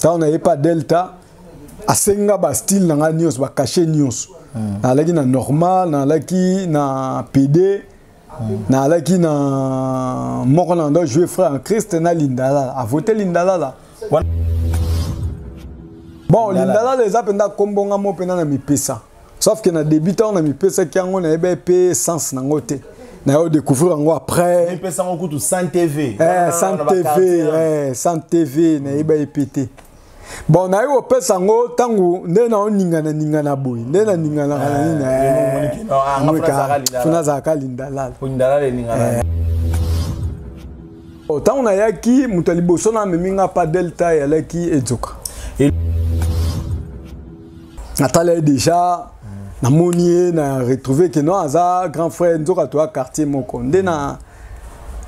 Ta on n'avait pas delta a senga ba style na news ba cacher news na laki na normal na laki na PD na laki na moko na ndo jouer frère en Christ na Lindala a voté Lindala là bon Lindala les apenda kombonga mo pena na mipesa sauf que na débutant na mipesa ki yango na ebe sens na ngote na yo découvrir ngo après mipesa ngo kutu 100 TV 100 TV na ebe pété. Bon, na yo pesa ngo tangu nde na ningana boy nde na ningana funa za Lindala Lindala ningana tangu na yaki mutali boso na meminga pa delta ya laki ezoka natale déjà na monier na retrouver que non aza grand frère nzoka to quartier moko nde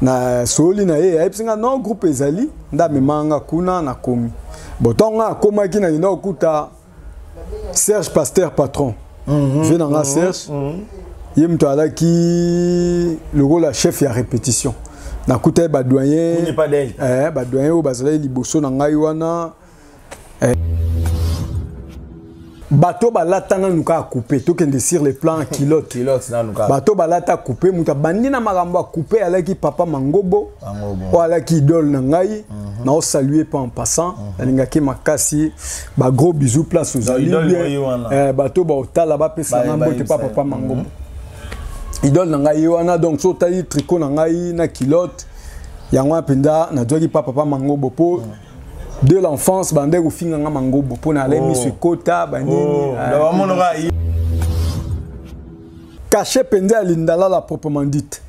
na soli na ye ayipsinga non groupe ezali nda memanga kuna na komi botonga koma ki na ina okuta Serge Pasteur patron je nanga Serge ye mto alaki le rôle la chef ya répétition na kuta ba doyen ba doyen o bazala liboso na ngai wana bateau balatana nuka couper tokende sur le plan kilote na nuka bateau balata couper muta bandi na makambo a couper alaki papa Mangobo o alaki idole na ngai na o saluer pas en passant alingaki makasi ba gros bisous place aux amis bateau ba otala ba pesa na mbote papa Mangobo idole na ngai wana donc so tali tricot na ngai na kilote yango apenda na doki papa Mangobo po de l'enfance bande ko finga nga Mangobo po na aller misu kota banini caché pende à Lindala la proprement dite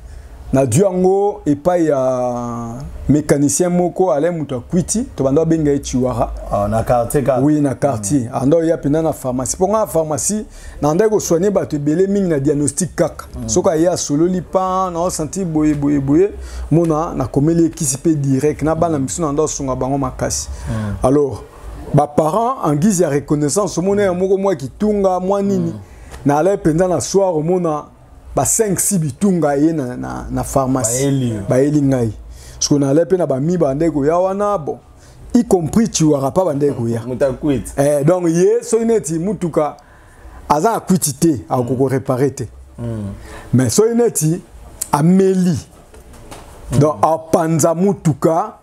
na duango et pas ya mécanicien moko ale muto kwiti to bando benga chiwara na quartier oui na quartier ando ya penda na pharmacie ponga pharmacie na ndeko soigner bato belé mingi na diagnostic kaka soka ya solo lipa na senti boye mona na komeli kisipe direct na bana misu na ndo sunga bango makasi alors ba parents en guise ya reconnaissance mona ya moko moi kitunga moi nini na ale penda na soir mona ba 5-6 bitunga ye na pharmacie ba eli ngai parce qu'on allait pe na ba mi bandeko ya wana bon y compris tu auras pas bandeko ya mutakwit donc ye so ineti mutuka aza akwitité a ko réparer te mais so ineti ameli donc a panza mutuka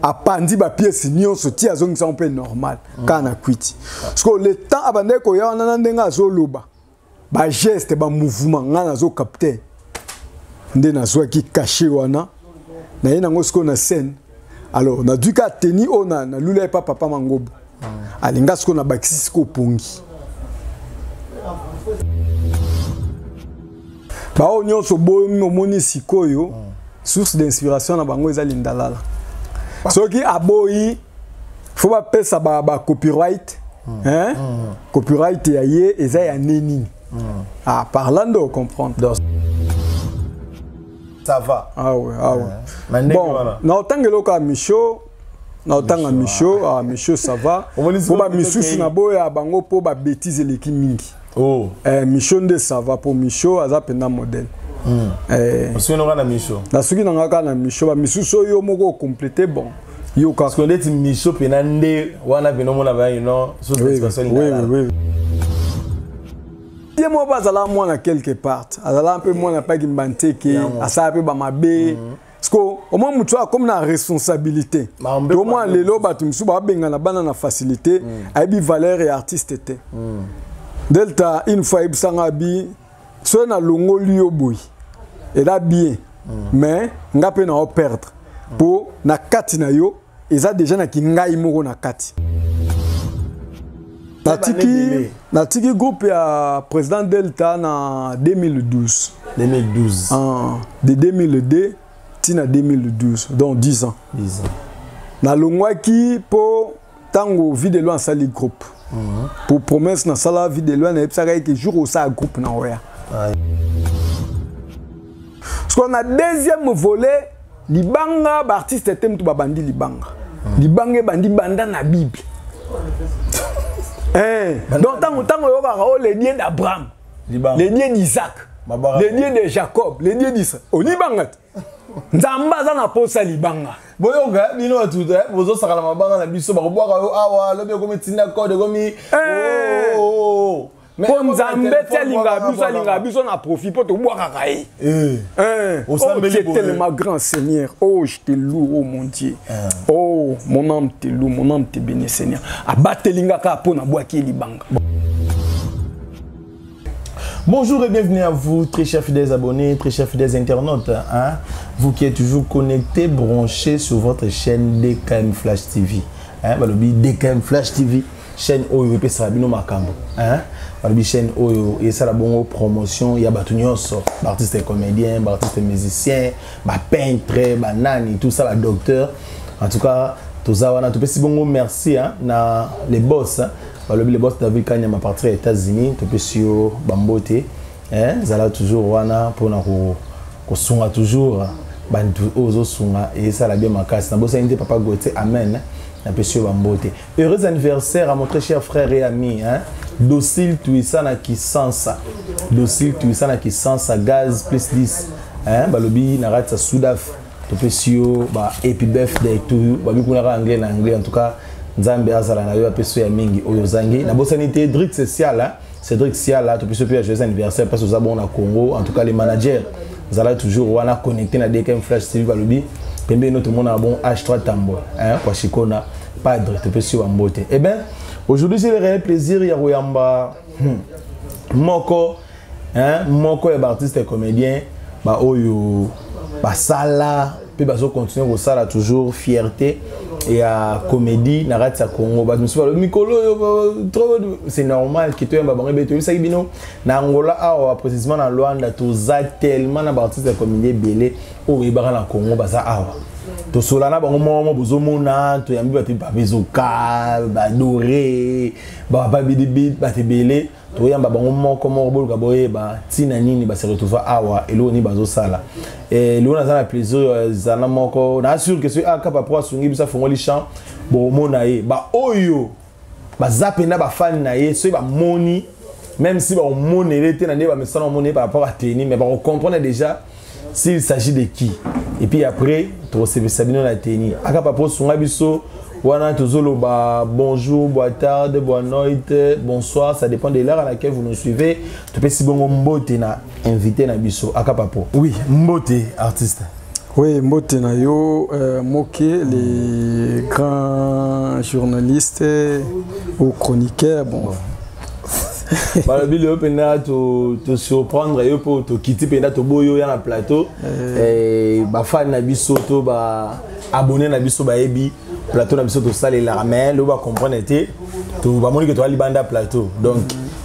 a pandi ba pièce nyonso ti azongisa un peu normal kana kwiti parce que le temps abandeko ya wana ndenga zo loba ba geste ba mouvement ngana zo capter nde na zo ki caché wana na yena ngosko na scène alors na duka teni ona na lula pa papa Mangobo alinga sko na bakisi ko pongi ba onyo so bo moni sikoyo source d'inspiration na bango eza Lindala soki aboyi faut ba pesa ba copyright copyright ya ye eza ya neni parlant de comprendre. Donc, ça va. Ah ouais. Bon, na otangelo ka Micho, Micho ça va. Pour ba misusu na boya bango po ba bêtise leki mingi. Oh. Micho nde ça va pour Micho aza pena modèle. Parce que nous na Micho. Na suki na ngaka na Micho ba misusu yo moko compléter bon. Yo ka. Parce que ndeti Micho pena nde wana pena mona ba ino sous expression. Oui. Moi bazala moi na quelque part azala un peu moi na pas gimbante ki asa pe ba mabe parce que au moins mutu comme na responsabilité au moins lelo batu msu ba benga na bana na facilité aibi valeur et artiste était delta une fois ibsanga bi so na longo liyo boy et là bien mais nga pe na o perdre pour na kati na yo eza déjà na kingai moko na kati Natiki groupe ya président Delta na 2012. De 2002 tina 2012, donc 10 ans. Na longwaki po tango vidéo en sali groupe. Pour promesse na sala vidéo na epsaka ke jour au sa groupe na oya. Parce qu'on a deuxième volet libanga ba artiste tem to babandi libanga. Libanga bandi banda na Bible. Donc tant les dieux d'Abraham, les dieux d'Isaac, les dieux de Jacob, les dieux d'Israël. Au Libangat, Nzamba za na posa libanga. boyoka bino tout bozo sakala mabanga na biso ba kobwaka yo awa lobi ko metina code ko mi po nzambe alinga biso na profit po tobwakaka ye oh tu es tellement grand Seigneur, oh je te loue, oh mon Dieu, oh mon âme te loue, mon âme te bénit Seigneur, abatelingaka po na bwaki libanga. Bonjour et bienvenue à vous, très chers fidèles abonnés, très chers fidèles internautes. Hein? Vous qui êtes toujours connectés, branchés sur votre chaîne DKM Flash TV. Hein? DKM Flash TV, chaîne Oyo et Sarabino Makambo. Hein? Chaîne Oyo et ça la bonne promotion. Il y a Batunios, artistes et comédiens, artistes et musiciens, peintres, nani, tout ça, docteur. En tout cas, tout ça, on a tout petit bon merci hein, na les boss. Hein? Les boss David Kanyama partir aux États-Unis, tu peux sur Bambote, hein, zala toujours wana pour na ko sunga toujours bantu ozo sunga et ça la bien ma casse. Na bossa inte papa Gauthier amen. Na peux sur Bambote. Heureux anniversaire à mon très cher frère et ami, hein. Docile Tuisana qui sensa. Docile Tuisana qui sensa gaz plus 10. Hein, balobi na rat sa soudaf. Tu peux sur ba happy birthday to you. Ba bikuna anglais en tout cas. Nzambe azala na yo apeso ya mingi oyo zangi na bosanité Cédric Siala Cédric Siala to peso pe joyeux anniversaire parce que za bon na Congo en tout cas les managers zala toujours wana connecté na DKM Flash TV balobi pembe notre monde a bon H3 Tambo hein kwa Chikona padre to peso wa mbote. Eh ben aujourd'hui j'ai le réel plaisir ya royamba moko hein moko ya artiste et comédien ba oyo ba sala pe bazo continuer ko sala toujours fierté et à comédie narate à Congo bah monsieur le Mikolo c'est normal que tu aies babangé beto ça bino na Angola ah précisément dans Luanda tout ça tellement na artiste de comédie belé au ibara na Congo bah ça ah to solana bango momo bozomona to yambi bati ba bezoka ba doré ba bidi ba te belé to yamba bango moko moko ka boye ba tina nini ba se retrouver awa elo ni bazo sala et le on a la plaisir zana moko na sûr que ce aka pa pour sungi bisa fongoli champ bon mona ye ba oyo ba zapena ba fan na ye so ba moni même si ba on monele te na ne ba mesana monele par rapport à tenir mais ba on comprend déjà s'il s'agit de qui et puis après to se sabino na tenir aka pa pour sunga biso wana tozolo ba bonjour, bonne tarde, bonne nuit, bonsoir, ça dépend de l'heure à laquelle vous nous suivez. Tu peux si bon mbote na invité na biso akapapo. Oui, mbote artiste. Oui, mbote na yo moke les grands journalistes ou chroniqueurs bon. Par le bilan pena te surprendre yo pour te quitter pena to boyo ya na plateau et ba fan na biso to ba abonné na biso ba ebi plateau na biso to sale la ramel lo ba comprendre été to ba moni que to ali banda plateau donc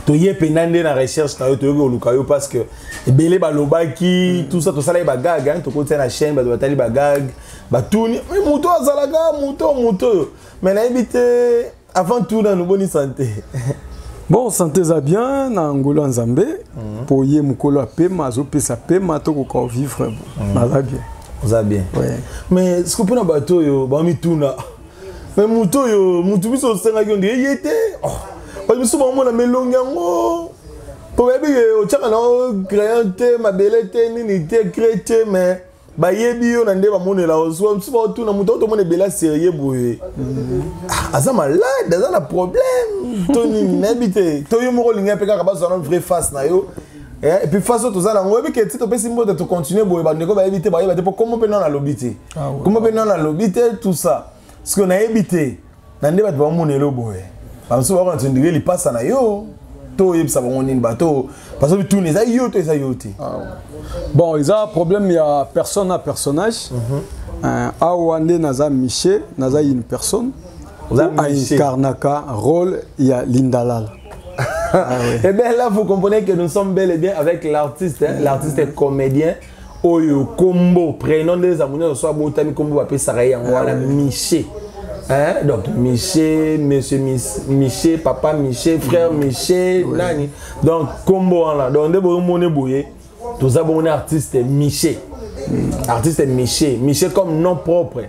to ye penande na recherche na yo to yo luka yo parce que belé ba lobaki tout ça to sale ba gag hein to côté na chaîne ba do tali ba gag ba tourner mais moto azalaka moto mais na ebité avant tout dans une bonne santé. Bon, santé za bien na Angola Nzambe pour ye mukolo apema zo pesa pema to ko vivre na za bien. Ça bien. Ouais. Mais ce que pour na bateau yo ba mi tuna. Mais muto yo mutu biso senga yo ndi yete. Oh. Ba biso ba mona melonga ngo. Pour bébé o tchaka na créante ma belete nini te crété mais ba yebi yo na nde ba monela o so ba tuna muto to mona bela sérieux boye. Aza malade, aza na problème. Toni n'habite. To yo moko linga pe ka ba so na vraie face na yo. Et puis face aux ala ngobi que tu peux simbo de te continuer boye ba ndeko ba éviter ba yeba te comment pe non na lobité. Comment pe non na lobité tout ça. Ce qu'on a évité. Na nde ba ba monela boye. Ba so ba ko ndire li passe na yo. To yebisa ba ngoni bato parce que tout les ayo to les ayote. Bon, il y a un problème, il y a personne à personnage. Awande naza Miché, naza une personne. Incarnaka rôle, il y a Lindalal. Et bien là, vous comprenez que nous sommes bel et bien avec l'artiste. Hein? L'artiste est comédien. Oyo Combo, prénom des amoureux, soit Botami Combo, appelé Saraya, Miché. Hein? Donc Miché, monsieur Miché, papa Miché, frère Miché, nani. Donc Combo là. Donc de bon monnaie bouillé. Tous abonnés artistes Miché. Artiste Miché. Miché comme nom propre.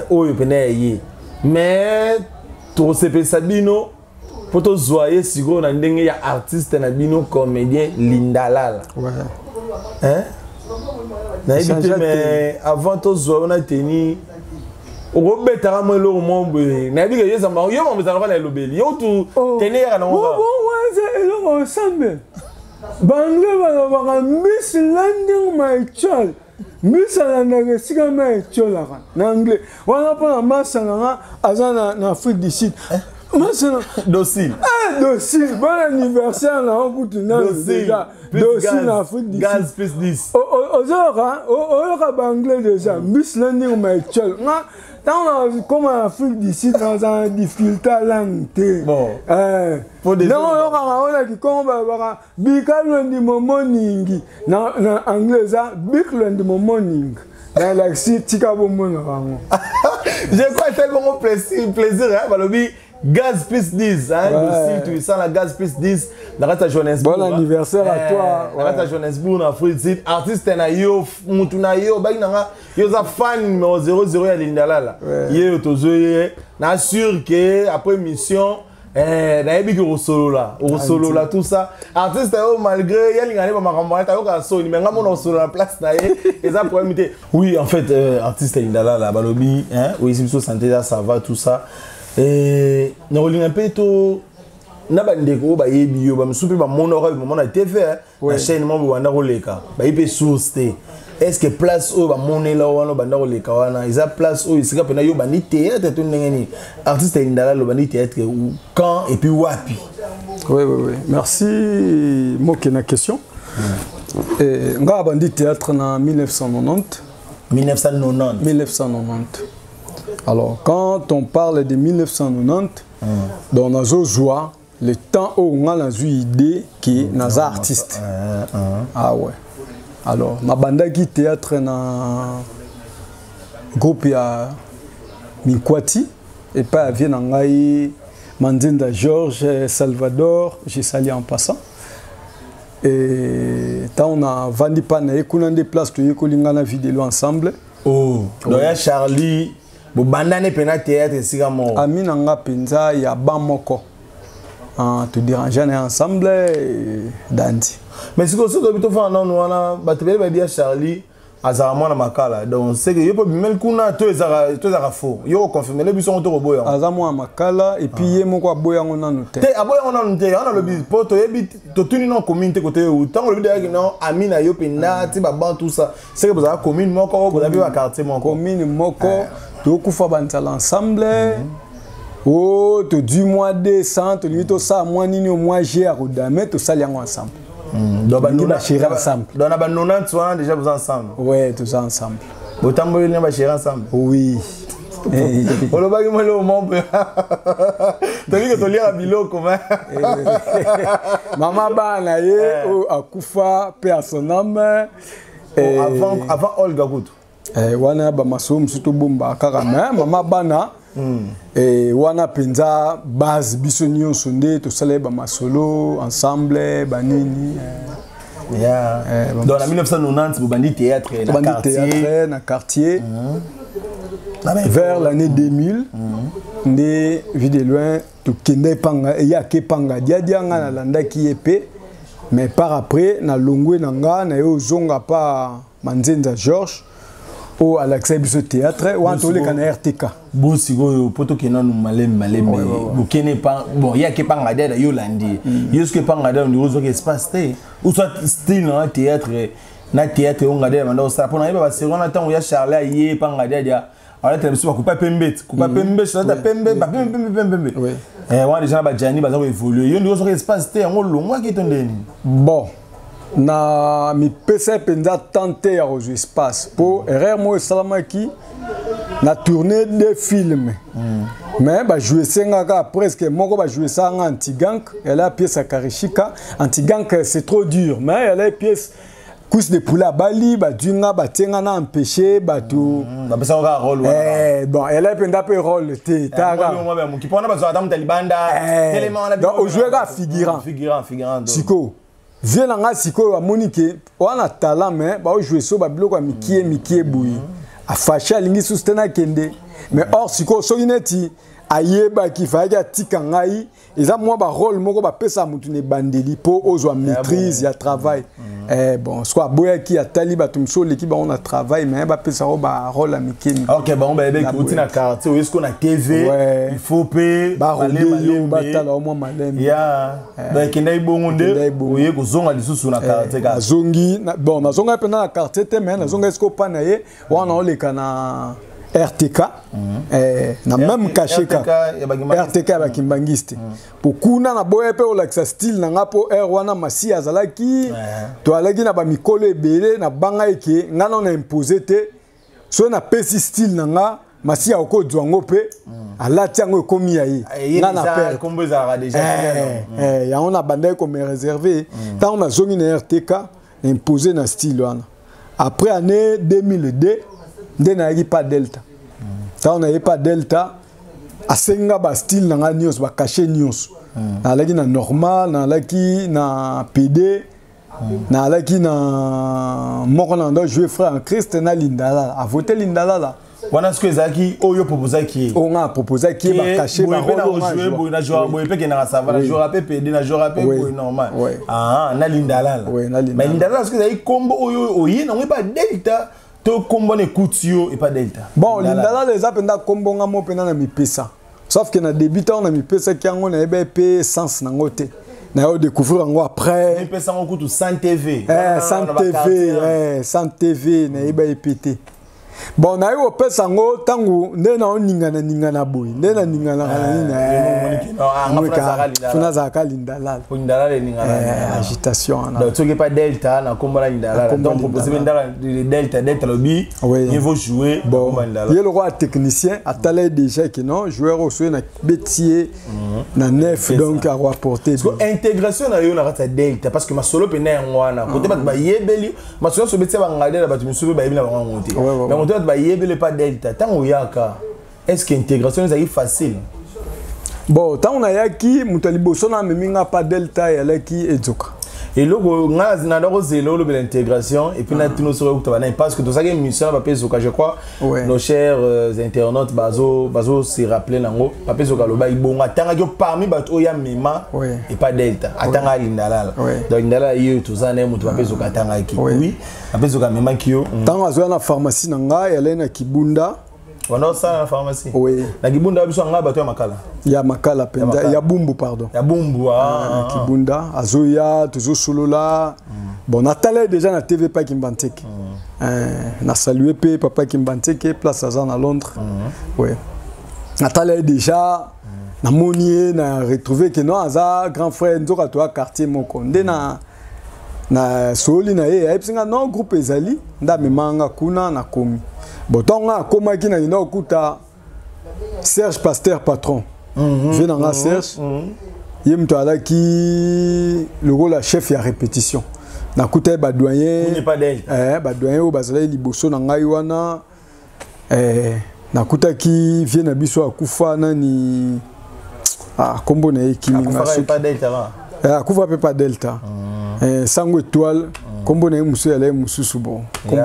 Oyo penaye. Mais tout ce Sabino pour te zoyer si gros na ndenge ya artiste na bino comédien Lindalal. Ouais. Hein? Mais avant to zoyer on a tenu obetara mo lo mo be na bi ke yesa ma yo mo bezana na lobeli yo tu tenera na mo ouais c'est ensemble bangle ba miss landing my child miss landing sika my child na anglais wana pa masana azana na Afrique du Sud masana docile docile bon anniversaire na okutuna déjà docile na Afrique du Sud gaz plus 10 ozora bangle déjà miss landing my child comme en Afrique du Sud, dans un difficulté à langue. Bon. Non, on a dit comment va Bikal lundi morning. Non, anglais ça, Bik lundi morning. Dans la site, tika bomon. Je crois tellement plaisir, hein, Balobi. Gaz plus 10, hein, ouais. Tu sens la gaz plus 10 dans la Johannesburg. Bon anniversaire à toi. Dans la Johannesburg, en Afrique du Sud. Artiste na yo, mutuna yo, ba inanga yo za fan numéro 00 ya Lindala là. Ye tozoye, na sûr que après mission na yebi ko solo là tout ça. Artiste yo malgré ya lingane ba makambo ta yo ka so ni menga mona solo la place na ye, et ça problème. Oui, en fait artiste Lindala là, Balobi, hein, oui, si santé ça va tout ça. Et nous avons un peu de nabandeko ba yebi yo ba msupe ba monora ba mona TV na chaîne mo ba ndako leka ba ipe source est-ce que place o ba monela wana ba ndako leka wana isa place o isika pena yo ba ni théâtre to ndengeni artiste Lindala lo ba ni théâtre quand et puis wapi. Oui merci moke na question. Nga bandi théâtre na 1990. Alors, quand on parle de 1990, dans la joie, le temps où on a eu idée qui est nos artistes. Ah ouais. Alors, ma bande qui théâtre na groupe ya Minkwati et pas vient en Mandinda Georges Salvador, j'ai sali en passant. Et tant on a vendu pas na ekuna des places to yekolingana vidéo ensemble. Oh, donc Charlie Bobandane pena théâtre sika mo. Amina nga penza ya bamoko. Tu déranger ensemble danti. Mais si vous avez fait un an, on Charlie, azaramo na makala. Donc c'est que yo peut même kuna to ezara faux. Yo confirmer les buissons to boya. Azamo makala et puis ye moko boya ngona noté. Te aboya ngona noté, on a le bis poto yebi to tuni non communauté côté où tant le bidé non Amina yo pena ti baban tout ça. C'est que vous avez commune moko vous avez un quartier moko. Commune moko to kufa bantal ensemble. Oh, to du mois décembre, to limite ça mois ni au mois j'ai à rodame to sali ensemble. Donc nous va chérir ensemble. Donc on a 90 ans déjà vous ensemble. Ouais, tous ensemble. Autant vous va chérir ensemble. Oui. On le bagage moi le moment. Tu dis que tu lis à bilo comment. Maman bana ye akufa paix à son âme. Avant Olga Gout. Wana ba masomo surtout bomba karama maman bana. Et wana penza base bisonio sonde to sale ba masolo ensemble banini dans la 1990 vous bandi théâtre na quartier vers l'année 2000 ne vide loin to kende panga ya ke panga dia nga na landa ki epé mais par après na longwe nanga na yo zonga pa Manzenza Georges au à l'accès du théâtre ou en tous les cas RTK bon sigo poto kena no malem bu kene pas bon ya ke panga da yolandi yuske panga da ndi ozo ke espace te ou soit style na théâtre on ngade manda ça pour na ba seconde temps ya Charles ye panga da alors tu vas couper pembe ça ta pembe oui on déjà ba jani ba zo évoluer yo ndi ozo ke espace te on longwa ki tondeni bon na mi pesa penza tenter à jouer espace pour erreur moi salamaki na tournée des films mais ba jouer senga presque moko ba jouer ça en anti-gang elle a pièce à Karishika anti-gang c'est trop dur mais elle a pièce couche de poulet à Bali ba dunga ba tenga na empêcher ba tout ba pesa ka rôle bon elle a penda pe rôle te taga moi ba ki pona ba zo adam talibanda tellement la donc jouer ka figurant Siko viens là siko wa Monique on a talent mais ba jouer so ba biloko mikie boui a facha lingi sustena kende mais or siko so ineti ayeba ki faya tika ngai eza moi ba rôle moko ba pesa mutu ne bandeli po ozwa maîtrise ya travail bon soit boya ki atali ba tumso l'équipe on a travail mais ba pesa ba rôle à mikeni. OK bon ba ebe ki na quartier ou est-ce qu'on a TV il faut payer ba rôle ba tala au moins malem ya ba kindai bongonde oye ko zonga lisusu na quartier ka zongi bon na zonga pe na quartier te mais na zonga esko pa na ye wana oleka na RTK na même caché ka RTK ba kimbangiste pour kuna na boye pe olaxa style na ngapo wana masi azalaki to alaki na ba mikolo ebele na banga eke ngana na imposer te so na pesi style na nga masi ya ko dwango pe alati yango ekomi ya ye na père kombo za déjà ya on a bandai ko me réservé tant on a zongi na RTK imposer na style wana après année 2002 nde na pas delta ça on n'avait pas delta asenga ba style na news ba caché news na laki na normal na laki na PD na laki na moko na ndo jouer frère en Christ na Lindala a voté Lindala là wana ce que zaki oyo proposer qui on a proposé qui ba caché ba rôle na jouer boy pe ke na sava na jouer pe PD na jouer pe boy normal na Lindala mais Lindala ce que zaki combo oyo oyi na pas delta to combo ne kutio et pas delta bon Lindala les apenda combo nga mo pena na mipesa sauf que na débutant na mipesa ki ngo na ebe sens na ngote na yo découvrir ngo après mipesa ngo kutu 100 TV 100 TV na ebe epete bon na yo pesa ngo tangu nde na ningana boy nde na ningana funa za ka Lindala le ningana agitation donc tu que pas delta na combo la Lindala donc proposer delta lobby il faut jouer bon il le roi technicien atale déjà que non joueur au na betier na neuf donc à rapporter parce que intégration na yo na rata delta parce que ma solo pe na ngwana côté ba yebeli ma solo so betia ba ngade na ba tu musu ba yebeli na ba ngote mais on ba yebeli pas delta tant yaka est-ce que intégration est facile bon tant on a yaki mutali boso na meminga pas delta ya laki ezoka et logo nga na ndoko zelo lo l'intégration et puis na tino soro ko bana parce que to ça que mission ba pezoka je crois nos chers internautes bazo se rappeler nango ba pezoka lo ba ibonga tanga yo parmi ba to ya mema et pas delta atanga Lindala donc Lindala yo to ça na mutu ba pezoka tanga ki oui ba pezoka mema ki yo tanga zo na pharmacie na nga ya lena Kibunda wana ça na pharmacie oui na Kibunda biso nga ba to ya makala ya makala penda ya bumbu pardon ya bumbu Kibunda azoya toujours solola bon natale déjà na TV pa Kimbanteke na saluer pe papa Kimbanteke place à na Londres oui natale déjà na monier na retrouver que non aza grand frère nzoka to quartier moko nde na soli na ye epsinga non groupe ezali nda memanga kuna na komi botonga koma ki na ina okuta Serge Pasteur patron je na Serge ye mto alaki le rôle la chef ya répétition na kuta ba doyen ba doyen o bazala liboso na ngai wana na kuta ki vie na biso akufa nani kombo na ye ki akufa pe pas delta sango étoile kombo na musu ya le mususu bon kombo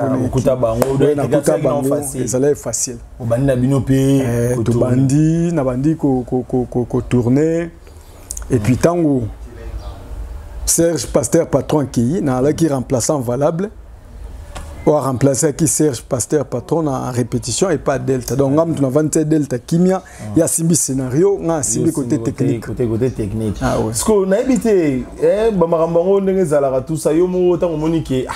na kuta bango c'est facile bandi na bino pe to bandi na bandi ko tourner et puis tango Serge Pasteur patron qui na la qui remplaçant valable ou remplacer qui Serge Pasteur patron en répétition et pas delta donc ngam tu na 27 delta kimia ya simbi scénario nga simbi côté technique parce que na habité ba marambango ndenge zalaka tout ça yo mo tango monike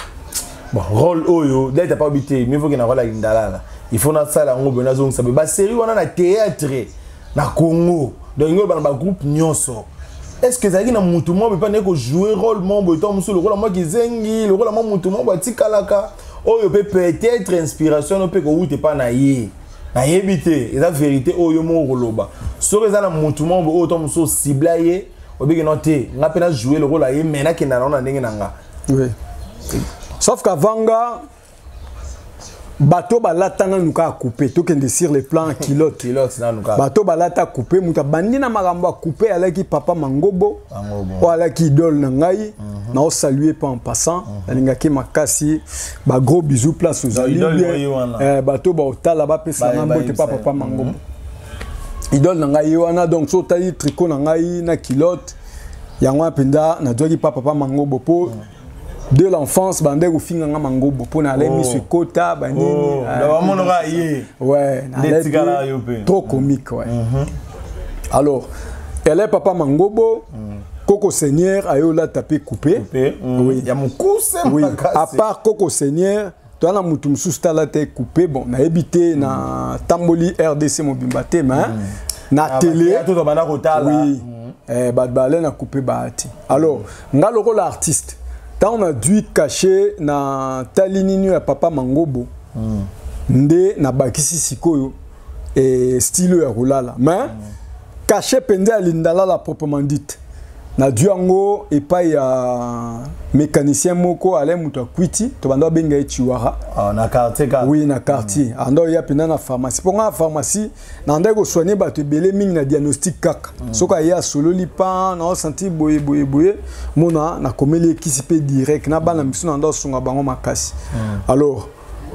bon rôle oyo delta pas habité mais faut que na rôle Lindala il faut na sala ngo bena zo sabe ba série wana na théâtre na Congo donc ngo ba groupe nyonso est-ce que ça na mutu mo be pas ne ko jouer rôle mo bo to musu le rôle mo kizengi le rôle mo mutu mo ba tikalaka oyo peut-être inspiration no pe ko wuté pas na ye na yebité et la vérité oyo mo roloba so que ça na mutu mo bo to musu ciblaye obiki noté nga pena jouer le rôle à ye mais na ke na ndenge nanga oui sauf qu'avanga bateau balatanga nuka couper to kende sur le plan kilote na nuka bateau balata couper muta bandina makambo couper alaki papa Mangobo o alaki idole na ngai na o saluer pas en passant alingaki makasi ba gros bisous place aux alliés bateau ba otala ba pesa na mbote papa Mangobo idole na ngai wana donc so tali tricot na ngai na culotte yango penda na doki papa Mangobo po de l'enfance bande ko finga nga Mangobo po na lemi su kota banini ouais trop comique ouais. Alors elle est papa Mangobo Coco Seigneur ayo la tapé coupé oui ya mukuse oui à part Coco Seigneur toi na mutu mususu tala te coupé bon na habité na Tamboli RDC Mobimba te mais na télé oui badbalé na coupé baati alors nga loko l'artiste tant on a dû cacher na talinini ya papa Mangobo nde na bakisi sikoyo et style ya rolala mais cacher pende alindala la proprement dite na duango et pas ya mécanicien moko ale mutu akwiti to banda benga chiwara na quartier oui na quartier ando ya pena na pharmacie ponga pharmacie na ndeko soigner bato belé mingi na diagnostic kaka soka ya solo lipa na senti boye mona na komeli kisipe direct na bana misu na ndo sunga bango makasi alors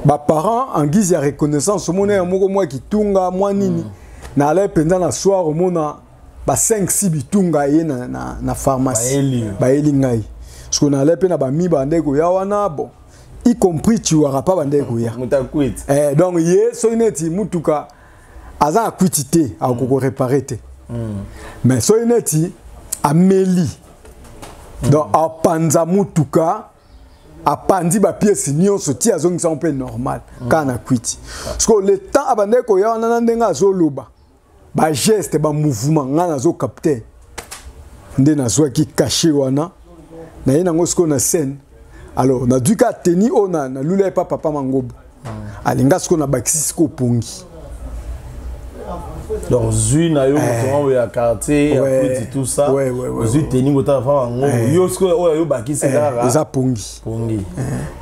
ba parents en guise ya reconnaissance mona moko moi kitunga moi nini na ale penda na soir mona ba 5-6 bitunga ye na pharmacie ba eli ngai parce qu'on allait pe na ba mi bande ko ya wana bon y compris tu auras pas bande ko ya mutakwit donc ye so ineti mutuka aza akwitité a ko réparer te mais so ineti ameli donc a panza mutuka a pandi ba pièce nyonso ti azongisa un peu normal kana kwiti parce que le temps abande ko ya wana ndenga zo loba ba geste ba mouvement ngana zo capter nde na zo ki caché wana na yena ngosko na scène alors na duka teni ona na lula pa papa Mangobo alinga sko na bakisi ko pongi donc zui na yo moto ya quartier ya tout ça zui teni ngota fa Mangobo yo sko yo bakisi dara eza pongi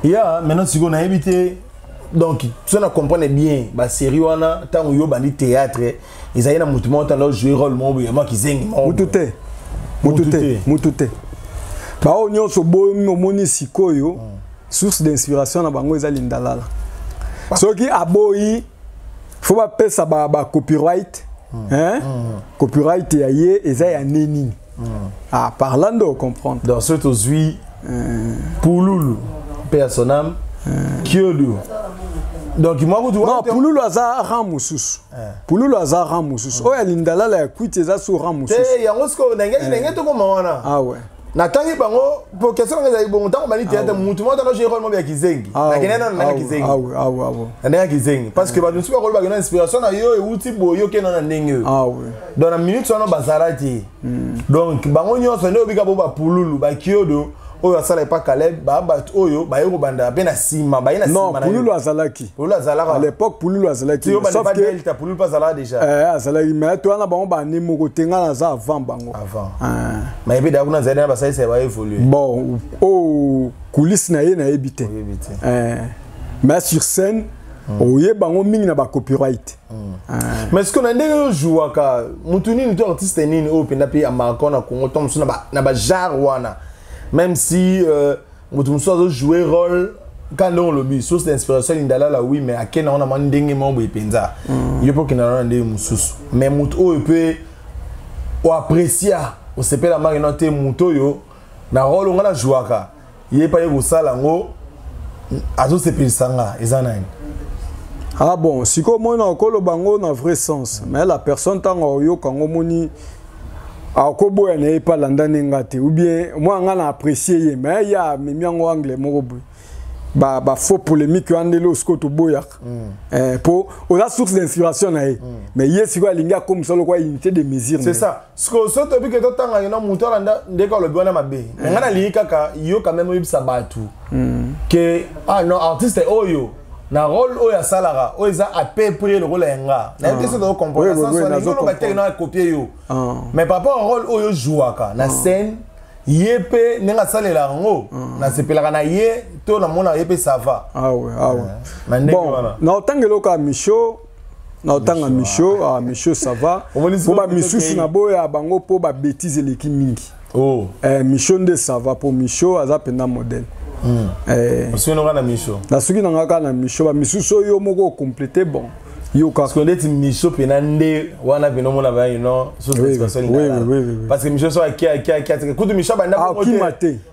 ya maintenant siko na éviter donc si on comprend bien ba série wana tant yo bandi théâtre ils avaient na mutumo tant jouer rôle moi qui zengi mutute ba onyo so boyo moni sikoyo source d'inspiration na bango ezali ndalala soki aboyi faut ba pesa ba copyright copyright ya ye eza ya neni parlant de comprendre dans ce zui Pululu personnam Kyodo donc moi vous non Pululu aza ramususu Pululu aza ramususu oya lindalala ya kwiti eza so ramususu yango sko ndenge to koma wana ah ouais na tangi bango pour question ngeza ibongo tango bani théâtre mutu mo tango jero mo ya kizengi na kenena na kizengi ah ouais na kizengi parce que ba nous pas ko ba inspiration na yo e uti boyo kenana ndenge ah ouais dans la minute sono bazarati donc bango nyonso ne obika bo ba Pululu ba Kyodo oyo asala pas Caleb ba oyo ba yoko banda pe na sima ba ina sima non Pululu azalaki à l'époque Pululu azalaki sauf que Delta Pululu pas azala déjà azalaki mais toi na bango ba ne moko tenga na za avant bango mais pe da kuna zana ba ça va évoluer bon coulisses na ye na ebité mais sur scène oye bango mingi na ba copyright mais ce qu'on a ndenge jouer ka mutuni ni to artiste nini o penda pe amakona Congo tom na ba jar wana même si mutu muso jouer rôle quand on le but source d'inspiration indala oui mais akena on a mandenge mambo epenza yo pour que na ndenge mususu mais mutu o peut o apprécier o sepe la marque note mutu yo na rôle on a jouer ka yé pa yo sala ngo azo sepe sanga ezana ah bon si ko mona okolo bango na vrai sens mais la personne tango yo kango moni akobo ya ne pas landane ngate ou bien moi nga na apprécier mais ya mimiango anglais moko ba faux polémique andelo skoto boya pour la source d'inspiration na mais yes quoi linga comme solo quoi unité de mesure c'est ça ce que so to bi que to tanga na muto landa ndeka lo biona mabe nga na linga kaka yo quand même yibisa batu que non artiste oyo na rôle oya salara oza à peu près le rôle nga na question de comprendre ça so na ba na copier yo mais par rapport au rôle oyo jouaka na scène yépe nenga salela ngo na sepelaka na ye to na mona yépe ça va ah ouais bon na otangelo ka Micho na otanga Micho Micho ça va pour ba misusu na boya bango po ba bêtise leki mingi Micho nde ça va pour Micho aza penda modèle Monsieur na Micho na suki na ngaka na Micho ba misusu yo moko compléter bon Yo parce qu'on dit Micho penande wana bino na ba ino so expression oui. parce que Micho so qui écoute Micho banda bon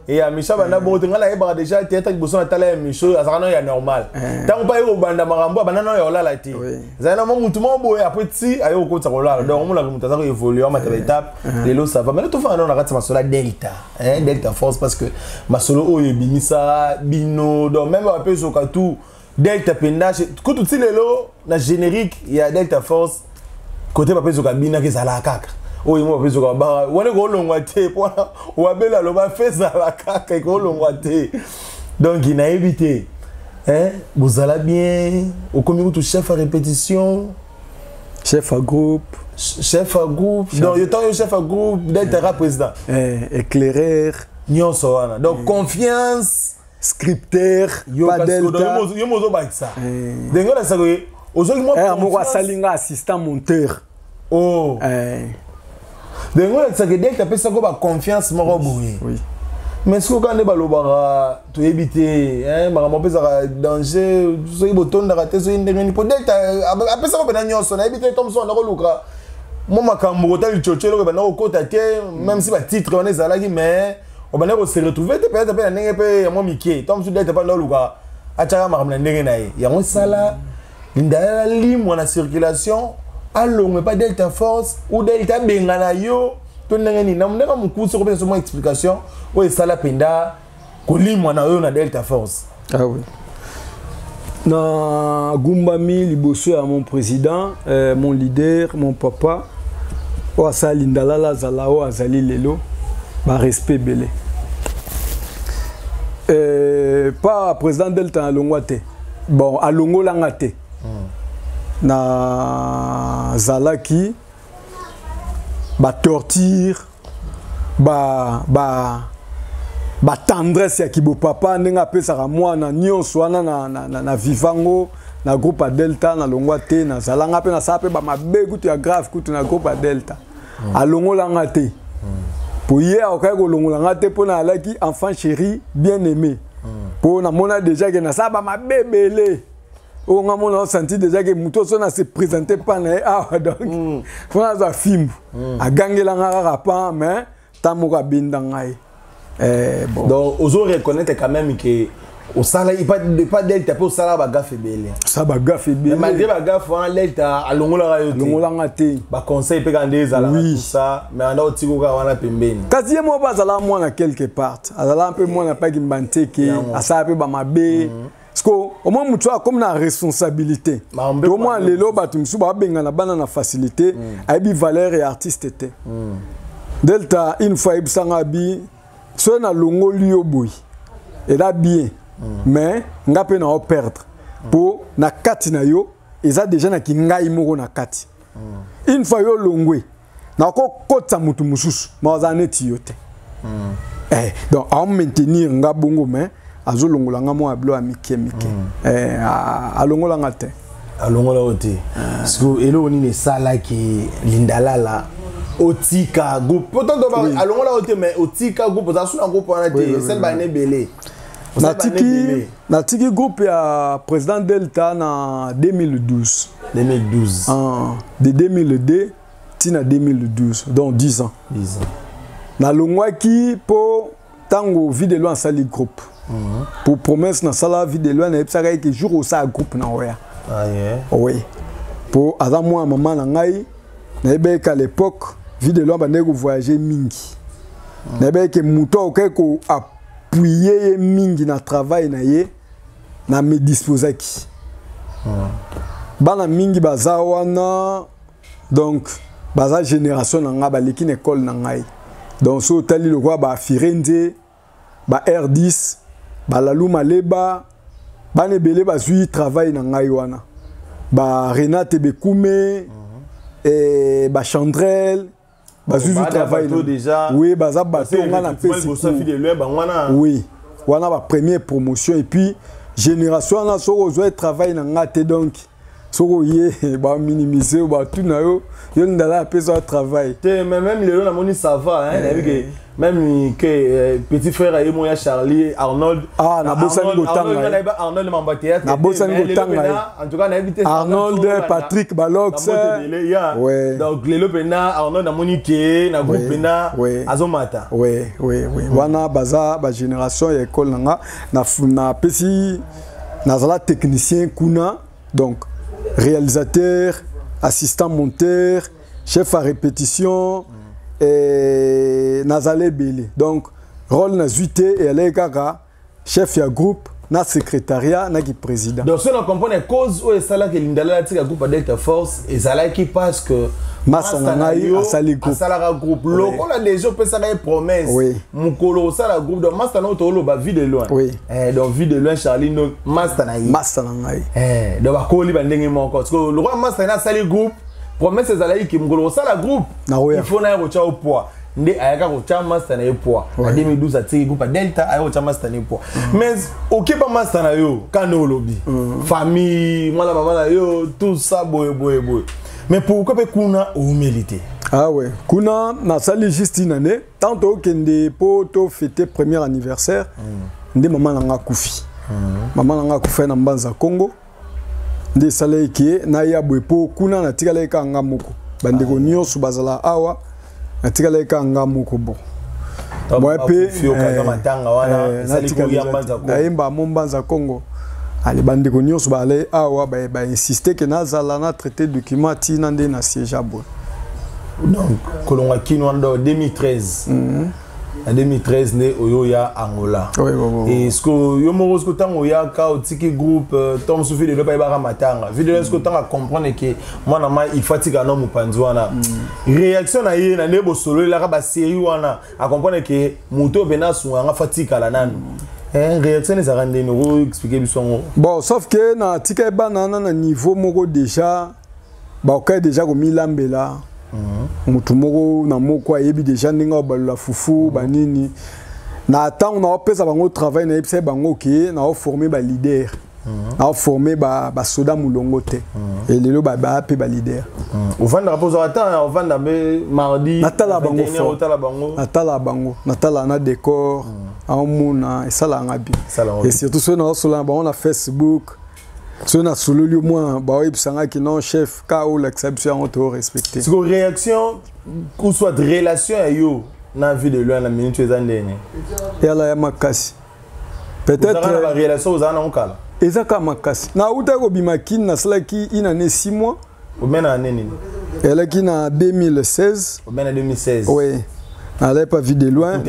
et à Micho banda bon ngala eba déjà théâtre boson atala Micho azana ya normal tant pas yo banda marambo banda no yo lala ti zana mo mutu mo boye après ti ayo ko tsa ko lala donc mo la mutu za ko évoluer ma étape lelo ça va mais tout fa na kati masola delta delta force parce que masolo oyo bimisa bino donc même un peu so ka tout Delta Pendage, quand tu sais le générique, il y a Delta Force, côté papa Zokabina qui est à la caca. Oh, il m'a fait Zokaba, on est au long watté, on a belle à fait à la caca et au long watté. Donc il n'a évité. Hein? Vous allez bien, au combien tu chef à répétition, chef à groupe. Chef à groupe, donc il y a chef à groupe, Delta président. Éclaireur. Donc confiance. Scripteur, pas delta. Yo mozo ba ça. Dengo la sagoye. Ozoki mo. Mo salinga assistant monteur. Oh. Dengo la sagoye delta pesa ko ba confiance mo boye. Oui. Mais ce qu'on est balobara to éviter ba mo pesa danger so ibotonda raté so indengeni po delta apesa ko bena nyonso na éviter Thomson na ko luka. Mo makambo ko tali chochelo ko bana ko kota te même si ba titre on est alaki mais on va se retrouver peut-être pas n'engue pas moi Mickey tom sud d'être pas dans le cas à tchara maramna n'engue naïe y a un sala l'inda lim on a circulation allons mais pas delta force ou delta bengana yo to n'engue ni na m'engue mon coup sur peut-être moins explication ou sala penda ko lim on a yo na delta force ah oui na gumbami liboso à mon président mon leader mon papa ou ça l'inda la zalao azali lelo ba respect belé pas président Delta à Longwate bon à Longo Langate na Zalaki ba torture ba tendresse ya kibo papa nenga pesa ka mwana nyonso wana na vivango na groupe à Delta na Longwate na Zalanga pe na sape ba mabe kutu ya grave kutu na groupe à Delta à Longo Langate pour hier au cas où l'on a raté pour na laki enfant chéri bien aimé pour na mona déjà que na ça ba ma bébé on a mon senti déjà que muto so na se présenter pas na ah donc faut na film a gagner la rapa mais tamuka bindangai bon donc aux autres reconnaître quand même que au sala il pas delta pour sala ba gaffe belé ça ba gaffe belé malgré ba gaffe en delta à longola rayote longola ngate ba conseil pe kande zala tout ça mais anda otiko ka wana pembeni kasi mo ba zala moi na quelque part azala un peu moi na pas kimbante ke asa pe ba mabe parce que au moins mutu a comme na responsabilité au moins lelo batu msu ba benga na bana na facilité aibi valeur et artiste était delta une fois ibsanga bi so na longoli oboy et là bien mais nga pe na perdre pour na kati na yo eza déjà na kingai moko na kati une fois yo longwe na ko kotsa mutu mususu ma za neti yote donc à maintenir nga bongo mais azo longola nga mo ablo amike a longola nga te a longola ote parce que elo ni ne sala ki lindalala otika groupe pourtant a longola ote mais otika groupe za suna groupe wana te celle ba ne belé Natiki groupe ya président Delta en 2012. 2012. De 2002 tina 2012, donc 10 ans. 10 ans. Na longwaki pour tango vidéo en sali groupe. Pour promesse na sala vidéo na epsaka ke jour au sa groupe na oya. Ah yeah. Oui. Pour avant moi maman na ngai na ebe ka l'époque vidéo ba nego voyager mingi. Na ebe ke muto ko appuyer mingi na travail na ye na me disposaki bana mingi baza wana donc baza génération na nga baleki na école na ngai donc so tali le quoi ba Firenze ba R10 ba Laluma Leba bana belé bazui travail na ngai wana ba Renate Bekume et ba Chandrel bazui travail déjà oui baza bato nga na pesi oui wana ba première promotion et puis génération na so ozo travail na ngate donc soko ye ba minimiser ba tout na yo ndala apesa travail même les la moni ça va hein même que petit frère et moi Charlie Arnold na bosani gotanga Arnold mamba théâtre na bosani gotanga en tout cas na invité Arnold Patrick Balox ouais donc lelo pena Arnold na moni ke na groupe pena azomata ouais wana baza ba génération ya école na pesi nazala technicien kuna donc réalisateur, assistant monteur, chef à répétition et Nazale Belé. Donc rôle na zuité et elle est kaka chef ya groupe na secrétariat na qui président. Donc si on comprend les causes où est là que l'indala tika groupe Delta Force et ça là qui passe que Masangai asali groupe. Asala groupe. Loco là les gens peuvent ça une promesse. Oui. Mukolo ça la groupe donc Masana tolo ba vie de loin. Oui. Donc vie de loin Charlie no Masangai. Donc ba koli ba ndenge mon parce que le roi Masana asali groupe promesse ça là qui mukolo ça la groupe. Il faut na ko au poids. Ndé ayaka ko cha Masana e poids. En 2012 a tiré groupe Delta ayako cha Masana e poids. Mais OK pas Masana yo kana lobby. Famille, moi la maman là yo tout ça boy. Mais pourquoi kuna humilité? Ah ouais, kuna na sali juste une année, tantôt kende poto fêter premier anniversaire, ndé maman nanga kufi. Maman nanga kufi na mbanza Congo. Ndé salé ki na ya bwepo kuna na tikala ka ngamoko. Bandeko nyonso bazala awa na tikala ka ngamoko bo. Moi pe fio ka matanga wana sali ko ya mbanza Congo. Naimba mbanza Congo. Allez, bande de nyos ba aller awa ba insister que nazala na traité document ti na ndé na siège abo. Donc kolonga kinwando 2013. En 2013 né oyoya Angola. Et ce que yo mo ko tango ya ka otiki groupe tom soufi de pas ba matanga. Vidéo ce que tango comprendre que moi na il fatigue no mupanzi wana. Réaction na ye na nebo solo la ka ba série wana a comprendre que moto bena sunga fatigue la nan. Réaction les arrêter nous expliquer bisongo. Bon, sauf que na tika banana na niveau moko déjà ba ka déjà ko milambela. Mutu moko na moko ayebi déjà ninga balula fufu banini. Na temps na opesa bango travail na epse bango ke na former ba leader. Na former ba soda mulongo te. Et lelo ba pe ba leader. On va na rapporter attends, on va na mardi. Natala bango. Natala na décor. Amuna et ça la ngabi et surtout ceux on a Facebook ceux na solo lui moi ba oui sanga qui non chef ka ou l'exception on te respecter c'est une réaction ou soit de relation à yo na vie de loin la minute les années et la makasi peut-être la relation aux ana onkala ezaka makasi na uta ko bimakin na sala ki ina ne 6 mois ou bien année nini elle qui na 2016 ou bien 2016 oui. N'allez pas vide de loin.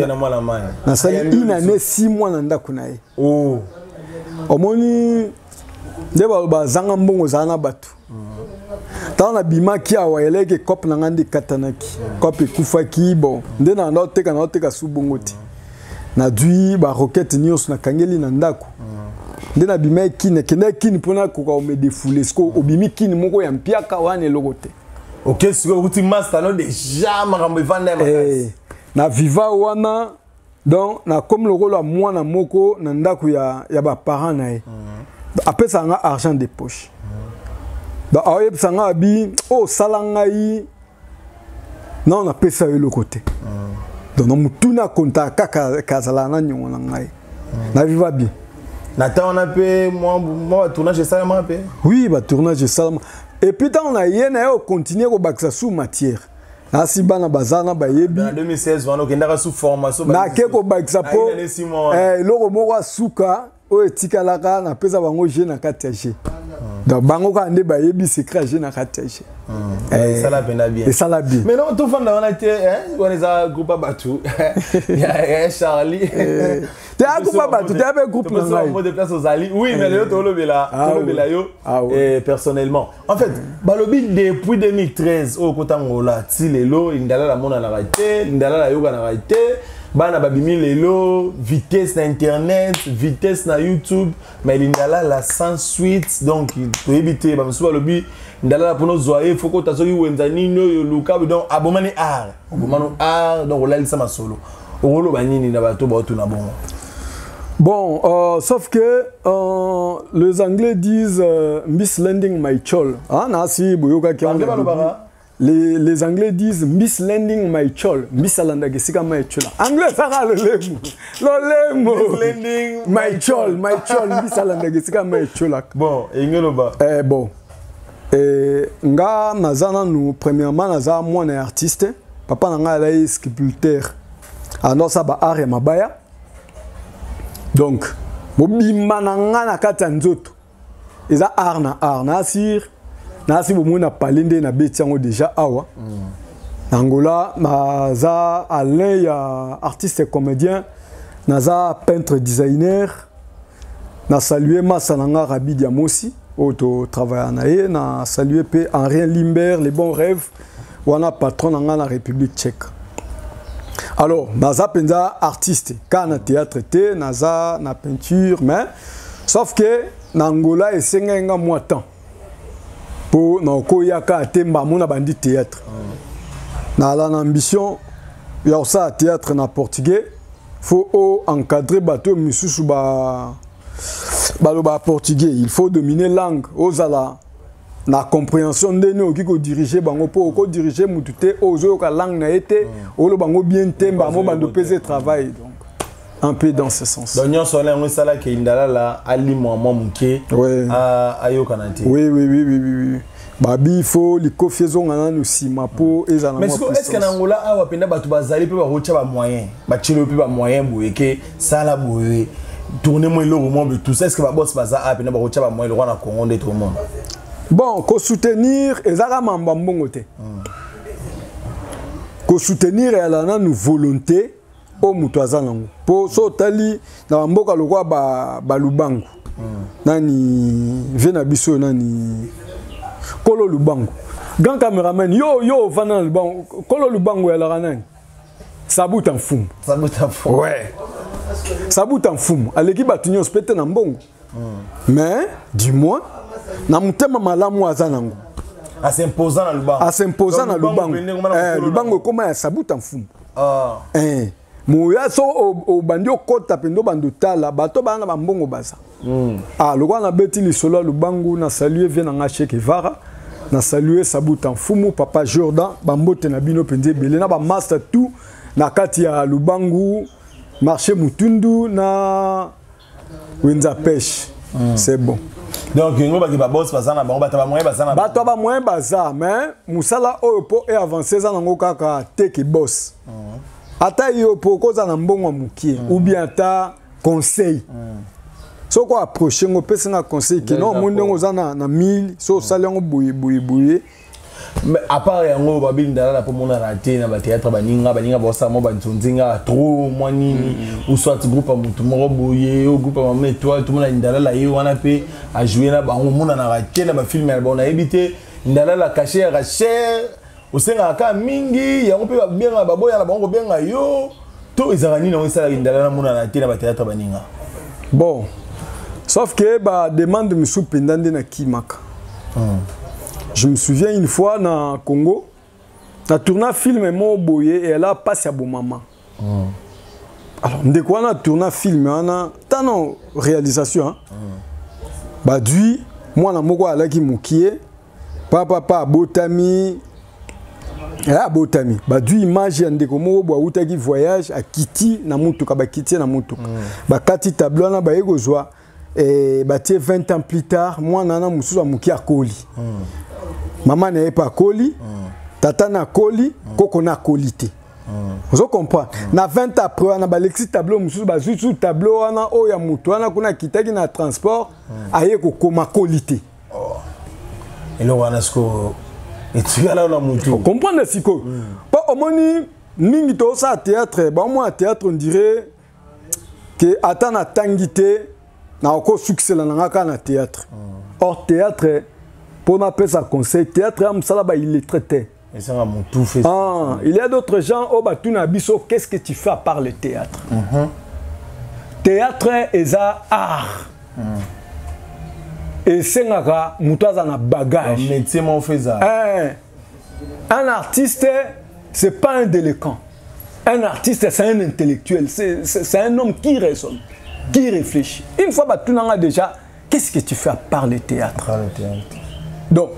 Na sali une année 6 mois na ndako na ye. Oh. Omoni ndeba ba zanga mbongo zana batu. Tant na bima ki awele ke kop na ngandi katanaki. Kop ekufaki bon. Nde na teka su bongo ti. Na dui ba roquette nyos na kangeli na ndako. Nde na bima kine kine pona ko ka me défouler sko obimi kine moko ya mpiaka wane logote. OK, c'est que master no déjà makambo vanda makasi. Na viva wana donc na comme le rôle à moi na moko na ndako ya ba parents na ye après ça nga argent de poche donc aye ça nga bi oh salangai non na pesa le côté donc na mutuna konta kaka kazala na nyongo na ngai na viva bien na ta on a pe moi tournage ça m'a pe oui ba tournage ça et puis tant on a yena yo continuer ko baksa sous matière. Asi bana bazana bayebi en 2016 wana okendaka sous formation na keko bakisa po loko moko asuka o etikalaka na pesa bango je na kati ya je donc bango ka nde bayebi secret je na kati ya je ça la peine bien et ça la bien mais non tout fanda wana te on les a groupe batu ya Charlie te a groupe batu te a groupe na ngai on déplace aux Ali oui mais le tolo bela yo et personnellement en fait balobi depuis 2013 au kotangola ti lelo indala la mona na raté indala la yoga na raté bana babimi lelo vitesse na internet vitesse na YouTube mais indala la sans suite donc to éviter ba msuba lobi indala la pono zoye foko tasoki wenzani no yo luka donc abomani art donc la lisa masolo olo banini na bato ba to na bongo Bon, sauf que les Anglais disent mislending my chol. Ah, nasi boyoka ki les Anglais disent mislending my chol. Misalanda gesika my chola. Anglais ça le lemo. Le lemo. Mislending my chol, misalanda gesika my chola. Bon, ingoloba. Bon. Nga nazana nous premièrement naza moi un artiste. Papa nanga la sculpteur. Alors ça ba art mabaya. Donc, bobima nanga na kata nzoto. Eza art na asir. Na asir bomo na palende na beti yango déjà awa. Angola naza Alain ya artiste et comédien, naza peintre designer. Na salué Massa nanga Rabi Diamosi, auto travail na ye, na salué pe Henri Limbert, les bons rêves, wana patron nanga na République tchèque. Alors, naza penza artiste, quand na théâtre te, naza na peinture, mais sauf que na Angola esenga moi temps pour na koyaka temba mona bandi théâtre. Na la ambition ya ça théâtre na portugais, faut encadrer bateau misusu ba portugais, il faut dominer langue ozala na compréhension ndene okiko diriger bango po ko diriger mutute ozo ka langue na été olo bango bien temba mo bando peser travail, donc un peu dans ce sens. Donc nyon so la ngo sala ke indala la ali mo muke ayo kanati. Oui. Babi faut li kofiezo ngana no sima po ezana mo. Mais est-ce que na Angola awa penda batu bazali pe ba rocha ba moyen ba chilo pe ba moyen boyeke sala boye tourner moi lo mo tout ça, est-ce que ba boss baza a penda ba rocha ba moyen le roi na Congo de tout le monde. Bon, ko soutenir ezaka mamba mbongo te. Ko soutenir elana nous volonté o mutu azanango. Po so tali na mboka lokwa ba lubangu. Nani vena biso nani Kolo Lubango. Grand caméraman yo vana Lubango. Kolo Lubango elaka nani? Sabuta mfumu. Ouais. Sabuta mfumu. Aleki batunyo spete na mbongo. Mais du moins na mutema malamu azanango. A s'imposant na Lubango. A s'imposant na Lubango. Lubango koma ya Sabuta mfumu. Moya so o bandio kota pendo bando tala bato bana ba mbongo baza. Lokwa na beti lisolo Lubango na saluer vient na Che Guevara. Na saluer Sabuta mfumu papa Jordan bambote na bino penze belé na ba master tout na kati ya Lubango marché Mutundu na Wenza pêche. C'est bon. Donc ngo ba ki ba boss bazana bango bata ba moyen bazana. Bato ba moyen baza mais musala oyo po e avancer za nango kaka teki boss. Ata yo po koza na mbongo mukie ou bien ta conseil. So ko approcher ngo pesa na conseil que non monde ngo za na 1000 so salengo boye. Mais à part yango ba binda la po mona raté na ba théâtre baninga bossa mo ba nzonzinga trop moi nini ou soit groupe mutu mo boye ou groupe ma étoile tout mona ndala la yo wana pe a jouer na bango mona na raté na ba film na ba na éviter ndala la cacher racher osenga ka mingi yango pe ba bien ba boya na bango benga yo to ezarani na osala ndala na mona raté na ba théâtre baninga. Bon, sauf que ba demande me sou pendande na kimaka. Je me souviens une fois na Congo, na tourné un film mo boye et elle a passé à bon maman. Alors dès qu'on a tourné un film, on a tant de réalisation. Bah du moi na moko ala ki mukie, papa botami. Ah botami. Bah du image ya ndeko mo bo uta ki voyage à Kiti na mutuka ba Kiti na mutuka. Ba kati tableau na ba ekozwa et bah 20 ans plus tard, moi nana mususu mukie a Koli. Maman n'est pas Koli, tata na Koli, koko na qualité. Vous comprenez? Na 20 après, on a balexi tableau, mususu bazusu tableau, on a oya mutu, on a kuna kitaki na transport, aye koko ma qualité. Et là on a ce ko et tu là on a mutu. Vous comprenez siko? Pas au moni mingi to ça théâtre, ba moi théâtre on dirait que atana tangité na oko succès la ngaka na théâtre. Or théâtre pour m'appeler ça conseil, théâtre, il est traité. Il y a d'autres gens, oh, bah, tu n'as biso, qu'est-ce que tu fais à part le théâtre? Théâtre est art. Et c'est un bagage. Un artiste, c'est pas un délinquant. Un artiste, c'est un intellectuel. C'est un homme qui raisonne. qui réfléchit. Une fois tu n'as déjà, qu'est-ce que tu fais à part le théâtre? Donc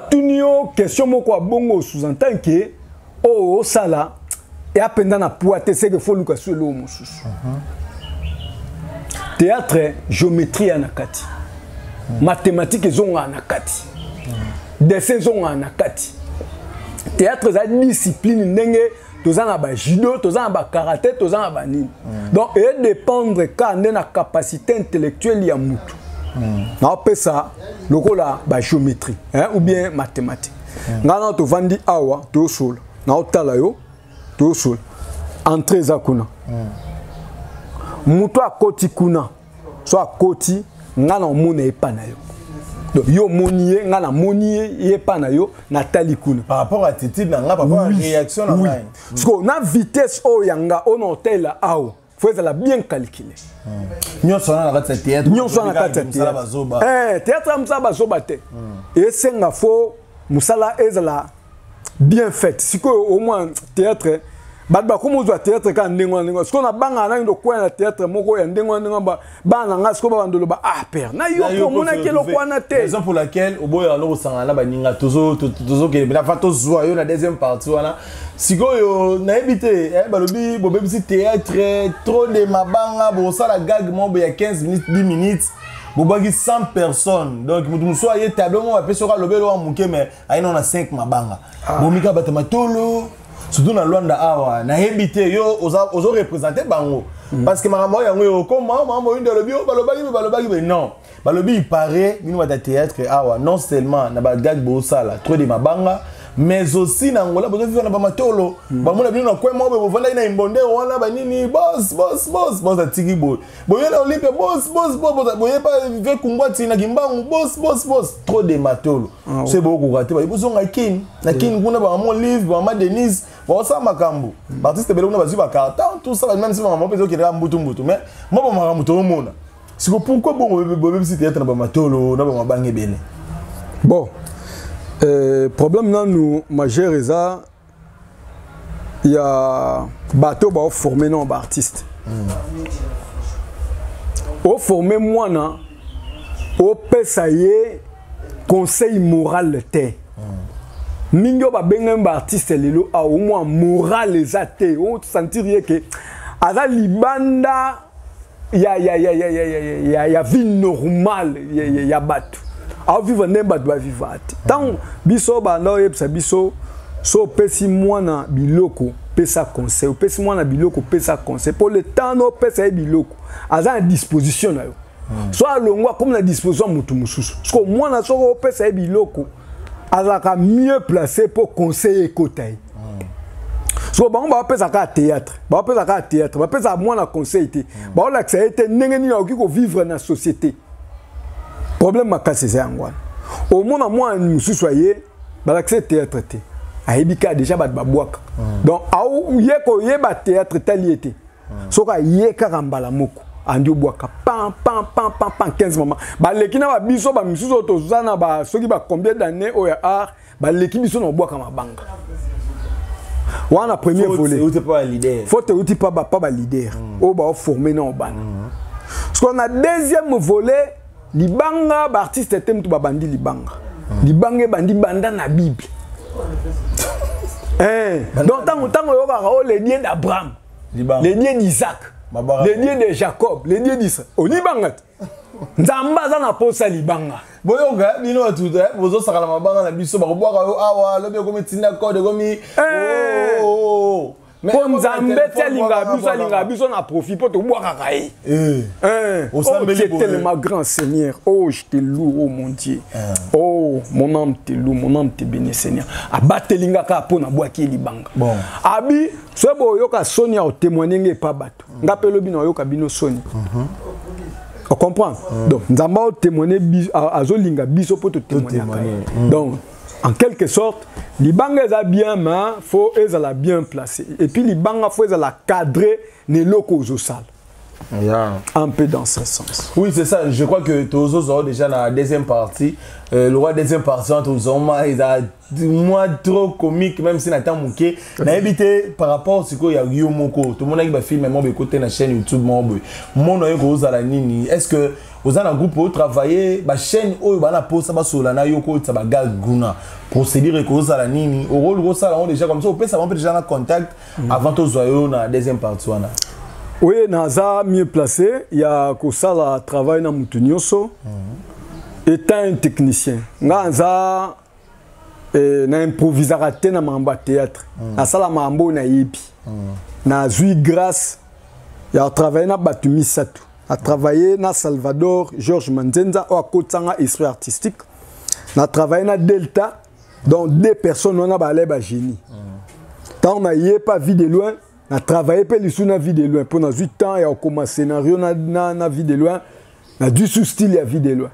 tu n'as question moko bongo sous-entend que oh ça là et à peine dans la pointe c'est que faut nous casser l'eau théâtre géométrie anakati mathématiques ils ont anakati dessin ont anakati théâtre c'est une discipline ndenge tozana ba judo tozana ba karaté tozana ba nini donc et dépendre quand on a la capacité intellectuelle ya mutu na opé ça lokola ba géométrie hein ou bien mathématiques ngana to vandi awa to sol na otala yo to sol entrée za kuna mutu akoti kuna so akoti ngana mona epana yo donc yo monier ngana monier epana yo na tali kuna par rapport à attitude na nga par rapport à réaction na nga parce que na vitesse o yanga on hôtel awa faut être bien calculé nyonso na kati théâtre nyonso na kati théâtre théâtre msa bazoba te et senga fo musala ezala bien fait siko au moins théâtre ba comme on théâtre quand ndengwa ce qu'on a banga na ndo kwa na théâtre moko ya ndengwa ba na nga siko ba ndolo ba ah père na yo ko mona kelo kwa na te raison pour laquelle au boya lo sangala ba ninga tozo ke na fato zo yo na deuxième partie wana siko yo na ebité ba lobi bo bebisi théâtre trop de mabanga bo ça la gag mo ya 15 minutes 10 minutes bo bagi 100 personnes donc mutu so aye tableau mo ba peso ka lobelo wa muke mais aina na 5 mabanga bo mika batama tolo surtout dans Luanda awa na hebité yo ozo représenter bango parce que maman yango yo comment maman une de le bio balobagi mais non balobi il paraît bino ba théâtre awa non seulement na ba gag bo sala trop de mabanga mais aussi na ngola bozo vivre na ba matolo ba mona bino na kwemo bo vanda ina imbonde wana ba nini boss atiki boy boye na olympe boss boye pas ve kumbwati na kimbangu boss trop de matolo c'est beaucoup raté ba bozo ngakini na kin kuna ba mon livre ba ma Denise ba ça makambo artiste belo na bazu ba carton tout ça même si maman pezo ki na mbutu mais mo ba makambo to mona siko pourquoi bon bébé si théâtre na ba matolo na ba mabange bene bon problème là nous majeur eza il y a bateau ba former non ba artiste au former moi na au pesaye conseil moral te mingo ba benga ba artiste lelo a au moins moral ezate on sentir que aza libanda ya vie normale ya bateau a vivre nemba doit vivre tant biso ba na yebsa biso so pesi mwana biloko pesa conseil pesi mwana biloko pesa conseil pour le temps no pesa biloko aza à disposition na yo so alongwa comme na disposition mutu mususu parce que mwana so pesa biloko azaka mieux placé pour conseiller kotai so bango ba pesa ka théâtre ba pesa mwana conseil te ba la que été ndenge ni oki ko vivre na société. Problème makasi c'est ngwana au monde moi mususu aye balaxé théâtre te ayebika déjà ba babwaka donc au yeko yeba théâtre taliété soka yeka kambala moko andi obwaka pam 15 moments ba leki na ba biso ba mususu to zana ba soki ba combien d'années au art ba leki biso na obwaka mabanga wana premier volet faut pas leader faut te pas ba leader o ba former na obana parce qu'on a deuxième volet libanga ba artiste tem to babandi libanga libanga bandi banda na bible donc tant yoka o les dieux d'Abraham les dieux d'Isaac les dieux de Jacob les dieux d'Israël o libanga nzamba za na posa libanga boyoga bino tout bozo sakala mabanga na biso ba kobwaka awa lobi ko metinda code komi pour nzambe alinga biso na profit pour to bwaka kai oh tu es tellement grand Seigneur oh je te loue oh mon Dieu oh mon âme te loue mon âme te bénit Seigneur abatelinga ka po na bwaki libanga bon abi so boyoka Sonia o témoigner pas bato ngapelo bino yoka bino Sonia on comprend donc nzamba o témoigner azolinga biso pour te témoigner donc en quelque sorte libanga eza bien mais faut ezala bien placé et puis libanga faut ezala cadrer ne loko ozosala Un peu dans ce sens. Oui, c'est ça. Je crois que tous ont déjà dans la deuxième partie. Le roi deuxième partie, tous ont moi trop comique, même si Nathan Mouké. N'a évité par rapport à ce qu'il y a eu Moko. Tout le monde a eu un film, moi, écouté la chaîne YouTube. Mon nom est Rose Alanini. Est-ce que vous avez un groupe pour travailler? La chaîne, où va la poste, ça va sur la Nayoko, ça va Guna. Procédure que Rose Alanini. Au rôle, Rose Alanini, déjà comme ça, on peut savoir déjà en contact avant que vous ayez dans la deuxième partie. Oui, Naza mieux placé. Il y a que ça la travail dans Moutounioso. Étant un technicien, Naza na improvisateur na mamba théâtre. Na sala mambo na yipi. Na zui grâce. Il a travaillé na Batumi Satou. A travaillé na Salvador Georges Manzenza au Kotsanga esprit artistique. Na travaillé na Delta. Donc deux personnes on a balé ba génie. Tant na yé pas vie de loin. Na travaillé pe lissu na vie de loin pendant 8 ans et a commencé scénario na vie de loin na du sous style ya vie de loin.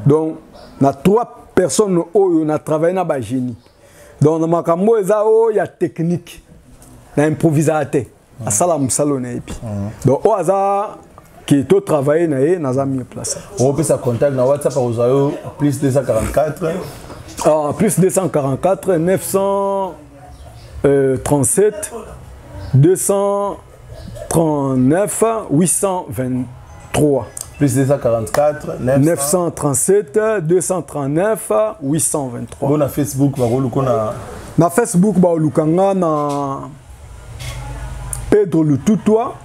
Donc na 3 personnes on a travaillé na ba génie. Donc na makambo eza o ya technique na improvisateur a sala musalo na epi. Donc o aza qui to travailler na e na za mieux placé. On peut sa contact na WhatsApp au Zayo plus 244 plus 244 937 239 823. Plus 244 937 239 823. Bon, na Facebook, na Facebook, Lukanga na Pedro Lututois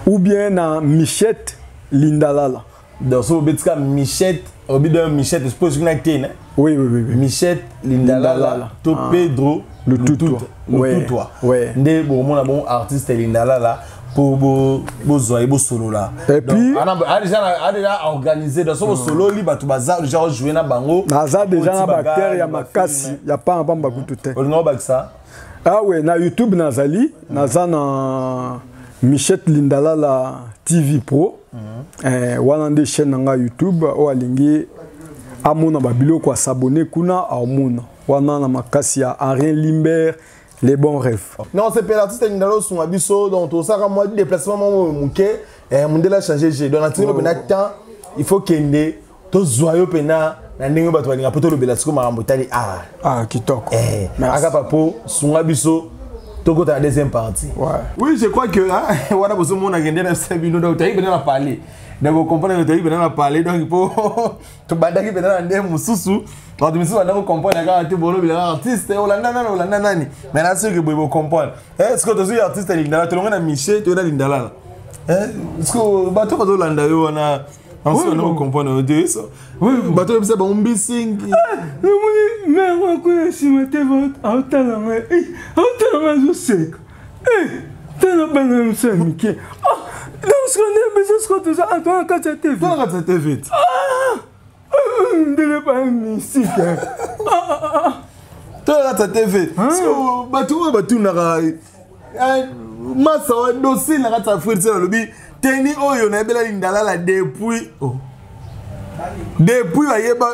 ou bien na Michette Lindalala. Donc, si vous dites Michette, au bout de Michette, je suppose que vous avez oui. Michette Lindalala, to Pedro Lututois. Oui. Ndé bon artiste Lindalala pour besoin solo là. Et puis a déjà organisé dans son solo libre tout bazar déjà jouer na bango. Naza déjà na bactérie ya makasi, ya pas en bamba kututé. On no ça. Ah oui, na YouTube nazali, naza na Michette Lindalala TV Pro. Wana nde chaîne nanga YouTube o alingi amona babilo kwa s'abonner kuna amona. Wana na makasi ya Henri Limbert. Les bons rêves. Non, c'est pas l'artiste Lindalo son abisso donc tout ça moi déplacement mouké mondela changer donc natino pena temps il faut kende to zoyo pena na ndenge bato balinga poto lobela siko marambo tali kitoko. Aka papo son abisso to kota la deuxième partie. Oui, je crois que wana bozo mona kende na sabino donc tayi pena parler. Donc comprendre que tayi pena parler donc il faut to badaki pena na ndenge mususu. Quand tu me dis que tu comprends que tu es un artiste, tu es un nani. Mais là, c'est que tu comprends. Est-ce que tu es un artiste Lindala? Tu es un Michel, tu es un Lindala. Est-ce que tu es un Lindala? On ne comprend pas. Oui, tu es un bissing. Mais moi, je suis un peu de sec. Tu es un peu de sec. Donc, ce que tu as besoin, quand tu as été vite. Ne pas mystique. Tu as ta TV. Tu masa wa dossier na kata frère c'est le bi teni oyo na bela Lindalala depuis ba yeba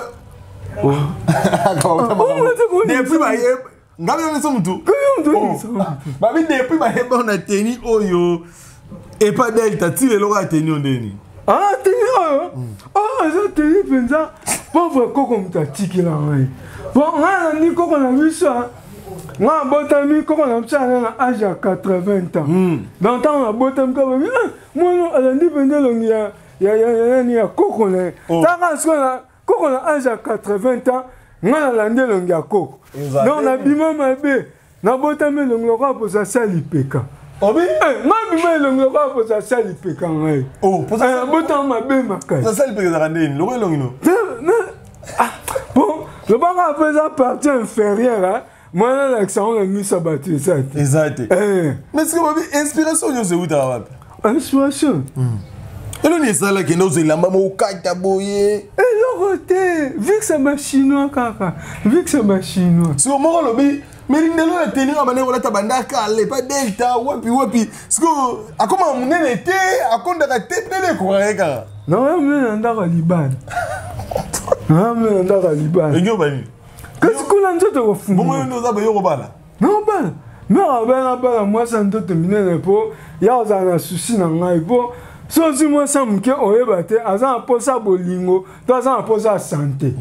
depuis ba yeba ngabe na so mutu ba bi depuis ba yeba na teni oyo et pas delta ti le loka teni ondeni teni oyo ça teni penza pauvre koko mutachiki la ngai bon ngana ni koko na biso nga botami koko na mchana na âge à 80 ans. Dans temps na botami ka ba moi alandi pende longi ya koko ne. Tanga skona koko na âge à 80 ans nga alandi longi ya koko. Donc na bima mabe na botami longi ko pour ça sali peka. Obi nga bima longi ko pour ça sali peka ngai. Oh pour ça botami mabe makai. Ça sali peka za ndeni longi no. Bon, le banga fait ça partie inférieure hein. Moi, l'accent, on a mis ça battu, ça. Exact. Mais est-ce que vous avez inspiration de où tu as inspiration. Et l'on est ça là qui nous est là, maman, au kata boye. Et l'autre, vu que c'est ma chinois, kaka. Vu que c'est ma chinois. Si au moment lobby, mais il ne l'a tenu à maner, on a tabanda calé, pas delta, wapi. Parce que, à comment on était, à quoi on a tête de l'école, non, on a un Liban. Non, on a un Liban. Et Yobani. Qu'est-ce qu'on a dit de vous? Bon, nous avons eu Robala. Non, mais moi, ça ne te termine pas. Il y a un souci dans le pour So si moi ça me que oyeba te azan posa bolingo to azan posa santé.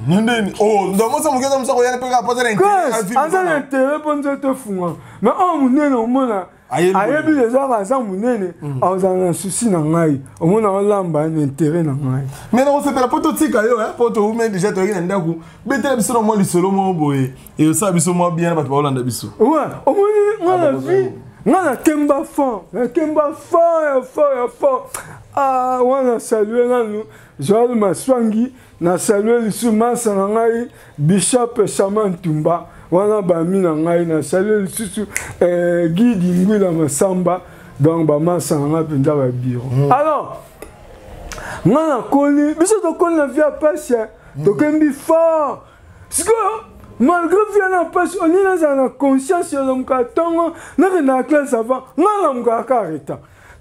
Oh, donc moi ça me que ça oyana pe ka posa l'intérêt. Azan intérêt pour nous te funga. Mais on munene on mona ayebi les gens azan munene azan souci na ngai. On mona olamba intérêt na ngai. Mais non, c'est la poto tika yo hein, poto ou mais déjà to ina ndaku. Betele biso mo lisolo mo boye. Et ça biso mo bien ba to Hollande biso. Ouais, on mona la vie. Ngana kemba fort. Ah, on a salué nous. Joël Maswangi, na salué le souma sanangai, Bishop Shaman Tumba, on a bami nangai, na salué le sous Guy Dingula Masamba, donc bama sananga penda ba biro. Alors, ngana koli, biso to koli na via passia, to kembi fort. Siko malgré que la passe, on est dans la conscience de l'homme qui attend, dans la classe avant, on a l'homme qui arrête.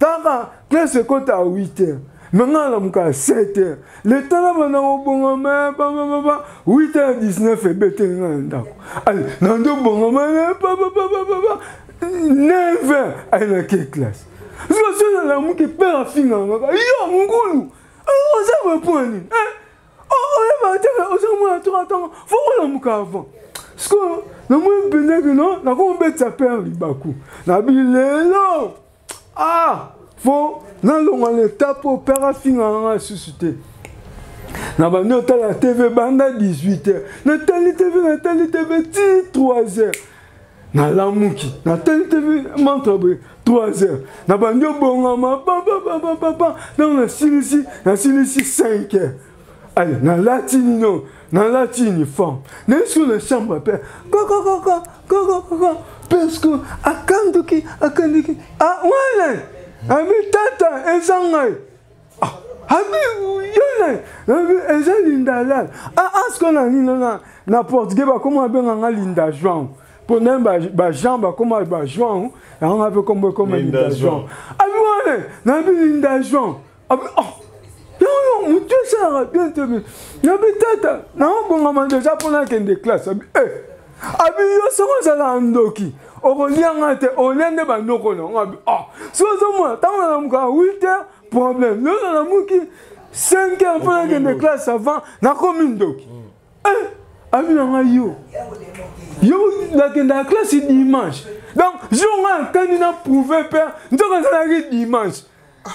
Dans la classe est à 8 heures, maintenant l'homme qui à 7 heures. Le temps là, on a au bon moment, 8h19 et bête. Allez, dans le bon moment, 9h, à la classe. Parce que c'est l'homme qui perd la fin. Yo, mon goulou, on s'en va point. Oh, faut que avant. Parce que nous avons na ko mbetsa père libaku. Na bilelo. Ah, faut na longa l'étape pour père finga na suscité. Na ba no la TV banda 18h. Na télé TV 3h. Na lamuki, na télé TV montre 3h. Na ba nyo bongama dans la silisi 5h. Allez, dans la latine forme. N'est-ce que le chambre père? Parce que, akanduki. Ah, ouais, ami tata, ezangai. Ah, ami, yone, eza linda lal. Ah, ce qu'on a dit, na portugais, comment on a linda João. Pour nous, Jean, comment on a João, on a comme linda João. Ami, ouais, na linda João. Ah, oh. Non, mon Dieu, ça va bien te mettre. N'habitata, non, bon, on a déjà pour la classe. Abi, yo, ça va, ça andoki. On y a un on y a des banoko. Ah, so, moi, tant on a 8 heures, problème. Nous, on a mouki 5 heures pour la classe avant, na commune doki. Abi, on a yo. Yo, la classe, c'est dimanche. Donc, je vais un candidat prouvé, père, nous avons dimanche.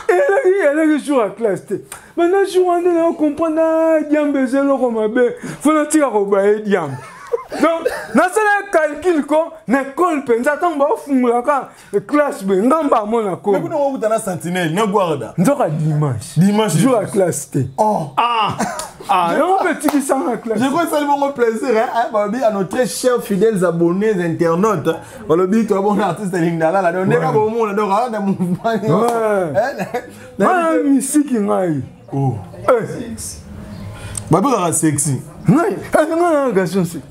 Elle est sur la classe. Maintenant, je vais comprendre que il faut tirer au bas diam. Donc, dans ce calcul, l'école, j'attends que la classe, je ngamba mon accord. Mais vous avez un sentinelle, ne guarda. Nous avons dimanche. Jour à classe. Oh. Ah, non, petit qui s'en la classe. Je crois que c'est mon plaisir à nos très chers fidèles abonnés internautes. On le dit, tu as bon artiste Lingala, là, on est là au monde, on a un mouvement. Ouais. Musique qui m'aille. Oh. Bah, vous sexy. Non, un garçon sexy.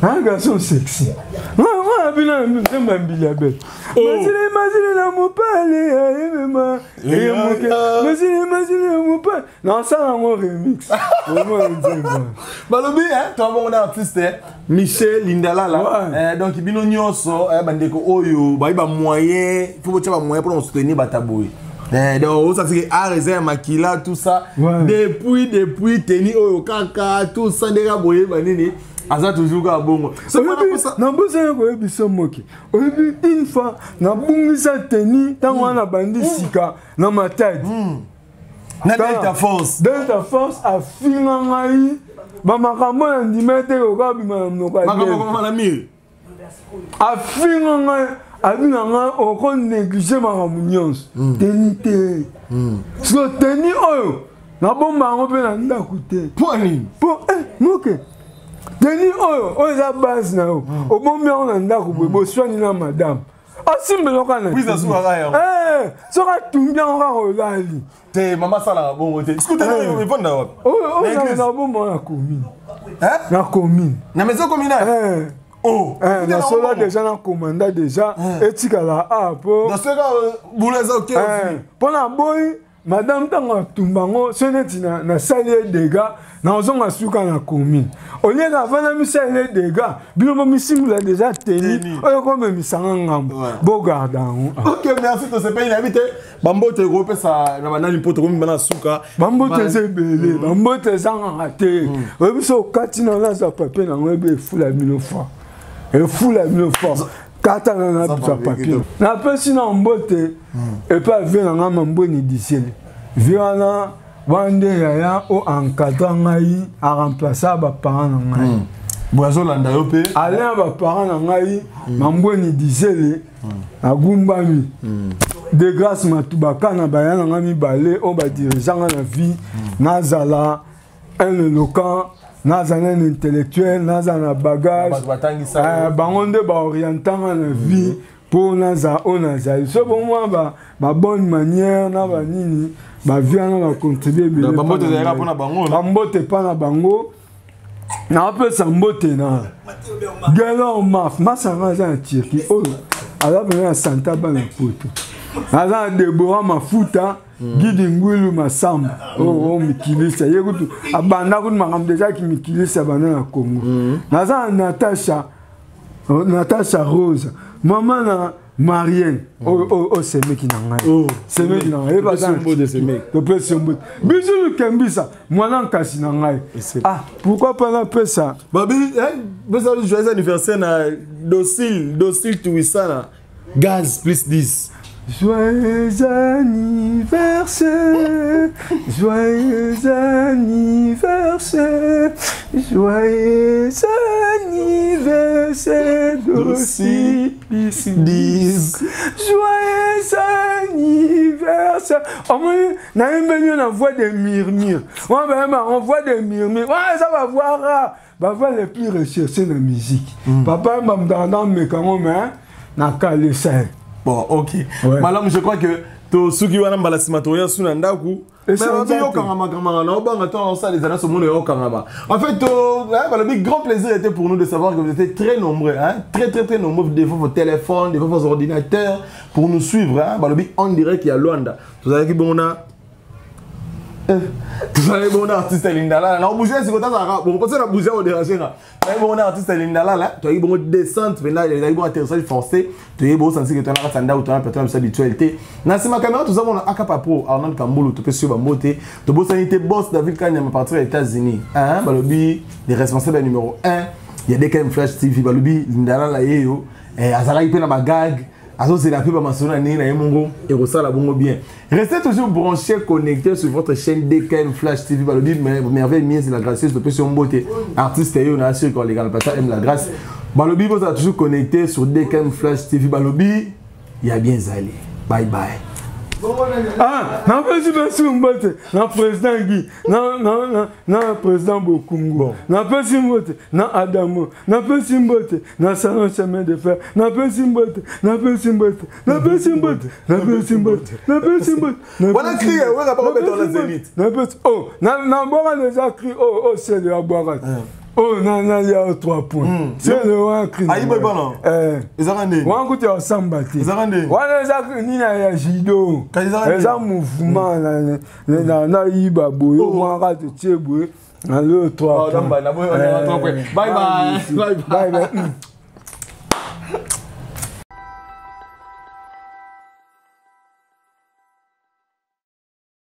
Un garçon sexy. Moi, j'aime bien Billy Abel. Imagine la mopale, imagine mon père. Non, ça, c'est un remix. Bah, le bien, tu as un artiste, Michel Lindala, là. Donc, il y a un nyonso, il y a moyen, il faut que moyen pour nous soutenir Bataboui. Donc, ça c'est Arezé, Makila, tout ça. Depuis, Teni, Oyo, Kaka, tout ça, des gars, Banini. Aza toujours à bon. C'est pas ça. Na besoin ko ebiso moki. Oyebi une fois na bungisa Teni tango na bandi sika na matadi. Na Delta Force. Delta Force a finga ngai. Ba makambo na ndimete ko ka bima na mnoka. Makambo na mire. A finga ngai. Abina ngai o ko négliger makambo nyonso. Teni te. So Teni oyo na bomba ngo pe na ndako te. Point. Po moke. Teni oyo eza base na yo. Obomi on na ndako bo soigner na madame. Asimbe lokana. Oui, ça soura ya. Soka tumbia nga olali. Te mama sala bongo te. Est-ce que tu as répondre là? Oh, na bombo na commune. Na commune. Na maison communale. Oh, na sola déjà na commandant déjà etika la po. Dans ce cas bouleza OK aussi. Pona boy madame tanga tumbango soneti na salle dégâts na zonga suka na commune au lieu d'avant mi salle dégâts biloko misimula déjà teni oyo comme misanga ngambo bo gardango. OK, merci to se paye invité bambote groupe ça na banani poto comme bana suka bambote zebele bambote zanga te obiso kati na la za papier na ngebe fula mino fois et fula mino fois kata na papier na pesi na mbote et pas venir na mamboni disiel viana wande ya o encadre ngai a remplacer ba parents na ngai boazo landa yo pe aller ba parents na ngai mamboni disiel agumbami de grâce matubaka na bayana ngami balé on ba dirigeant na vie nazala un éloquent nazana un intellectuel nazana bagage bangonde ba orientant na vie pour naza onaza so bon moi ba bonne manière na ba nini ba vient na contribuer bien bambote za pour na bango bambote pa na bango na peu sambote na gelo masa ngaza na Turquie oh ala bana santa bana poto ala Deborah Mafuta Guide Ngulu Masamba oh mikilisa yekutu abanda ku makambo deja ki mikilisa bana na Congo naza Natasha Rose maman na Marienne oh c'est mec qui n'a rien c'est mec qui n'a rien pas ça de ce mec to peut sombo bisou kembisa mwana kasi na ngai ah pourquoi pas na peu ça babi beso joyeux anniversaire na docile to wisana gaz plus 10. Joyeux anniversaire, joyeux anniversaire, joyeux anniversaire d'Ossi 10. Joyeux anniversaire. On a voix de murmures. On voit des murmures. Ouais, ça va voir. Va les plus recherchés de la musique. Papa m'a donné mes camarades, n'a qu'à le faire. Bon, ok. Ouais. Madame, je crois que to suki wana mbala simatoria suna ndaku. Mais on yo kangama kangama na obanga to ça les années au monde yo kangama. En fait, le grand plaisir était pour nous de savoir que vous étiez très nombreux, hein, très nombreux des fois vos téléphones, des fois vos ordinateurs pour nous suivre, hein. On dirait qu'il y a Luanda. Vous savez que bon on a artiste Lindala là on bougeait c'est comme ça bon quand on bougeait on dérangeait là on a artiste Lindala là tu as eu bon descente mais là il y a eu bon atterrissage forcé tu as eu bon senti que tu as un sanda ou tu as peut-être une habitualité na c'est ma caméra tout ça on a Akapa Pro Arnaud Kambolo tu peux suivre Mbote tu boss sanité boss David Kanya à partir des États-Unis hein balobi les responsables numéro 1 il y a des KM Flash TV balobi Lindala là yeyo et azala ipe na bagag. C'est la pub à Masona Nina et Mongo et Rossala Bongo bien. Restez toujours branchés, connectés sur votre chaîne DKM Flash TV. Par le but, merveille, mienne, c'est la gracieuse de Pession Beauté. Artiste et on a assuré qu'on les gars aime la grâce. Balobi, vous êtes toujours connectés sur DKM Flash TV. Balobi, il y a bien Zali. Bye bye. Ah, non, non, président Guy, non, président Bokungo, non, non, Adamo, non, non, salon chemin de fer, non, voilà crié, on va pas remettre dans la zénith. Oh, non, déjà crié, oh, c'est le Abarat. Oh, non, il y a 3 points. C'est le roi cri. Ah, il est bon, non? Ils ont rendu. On a goûté au Sambati. Ils ont rendu. On a Jido. Ils ont mouvement. Il y a Babou. On a raté Tchéboué. On a 3 points. Bye bye. Bye bye.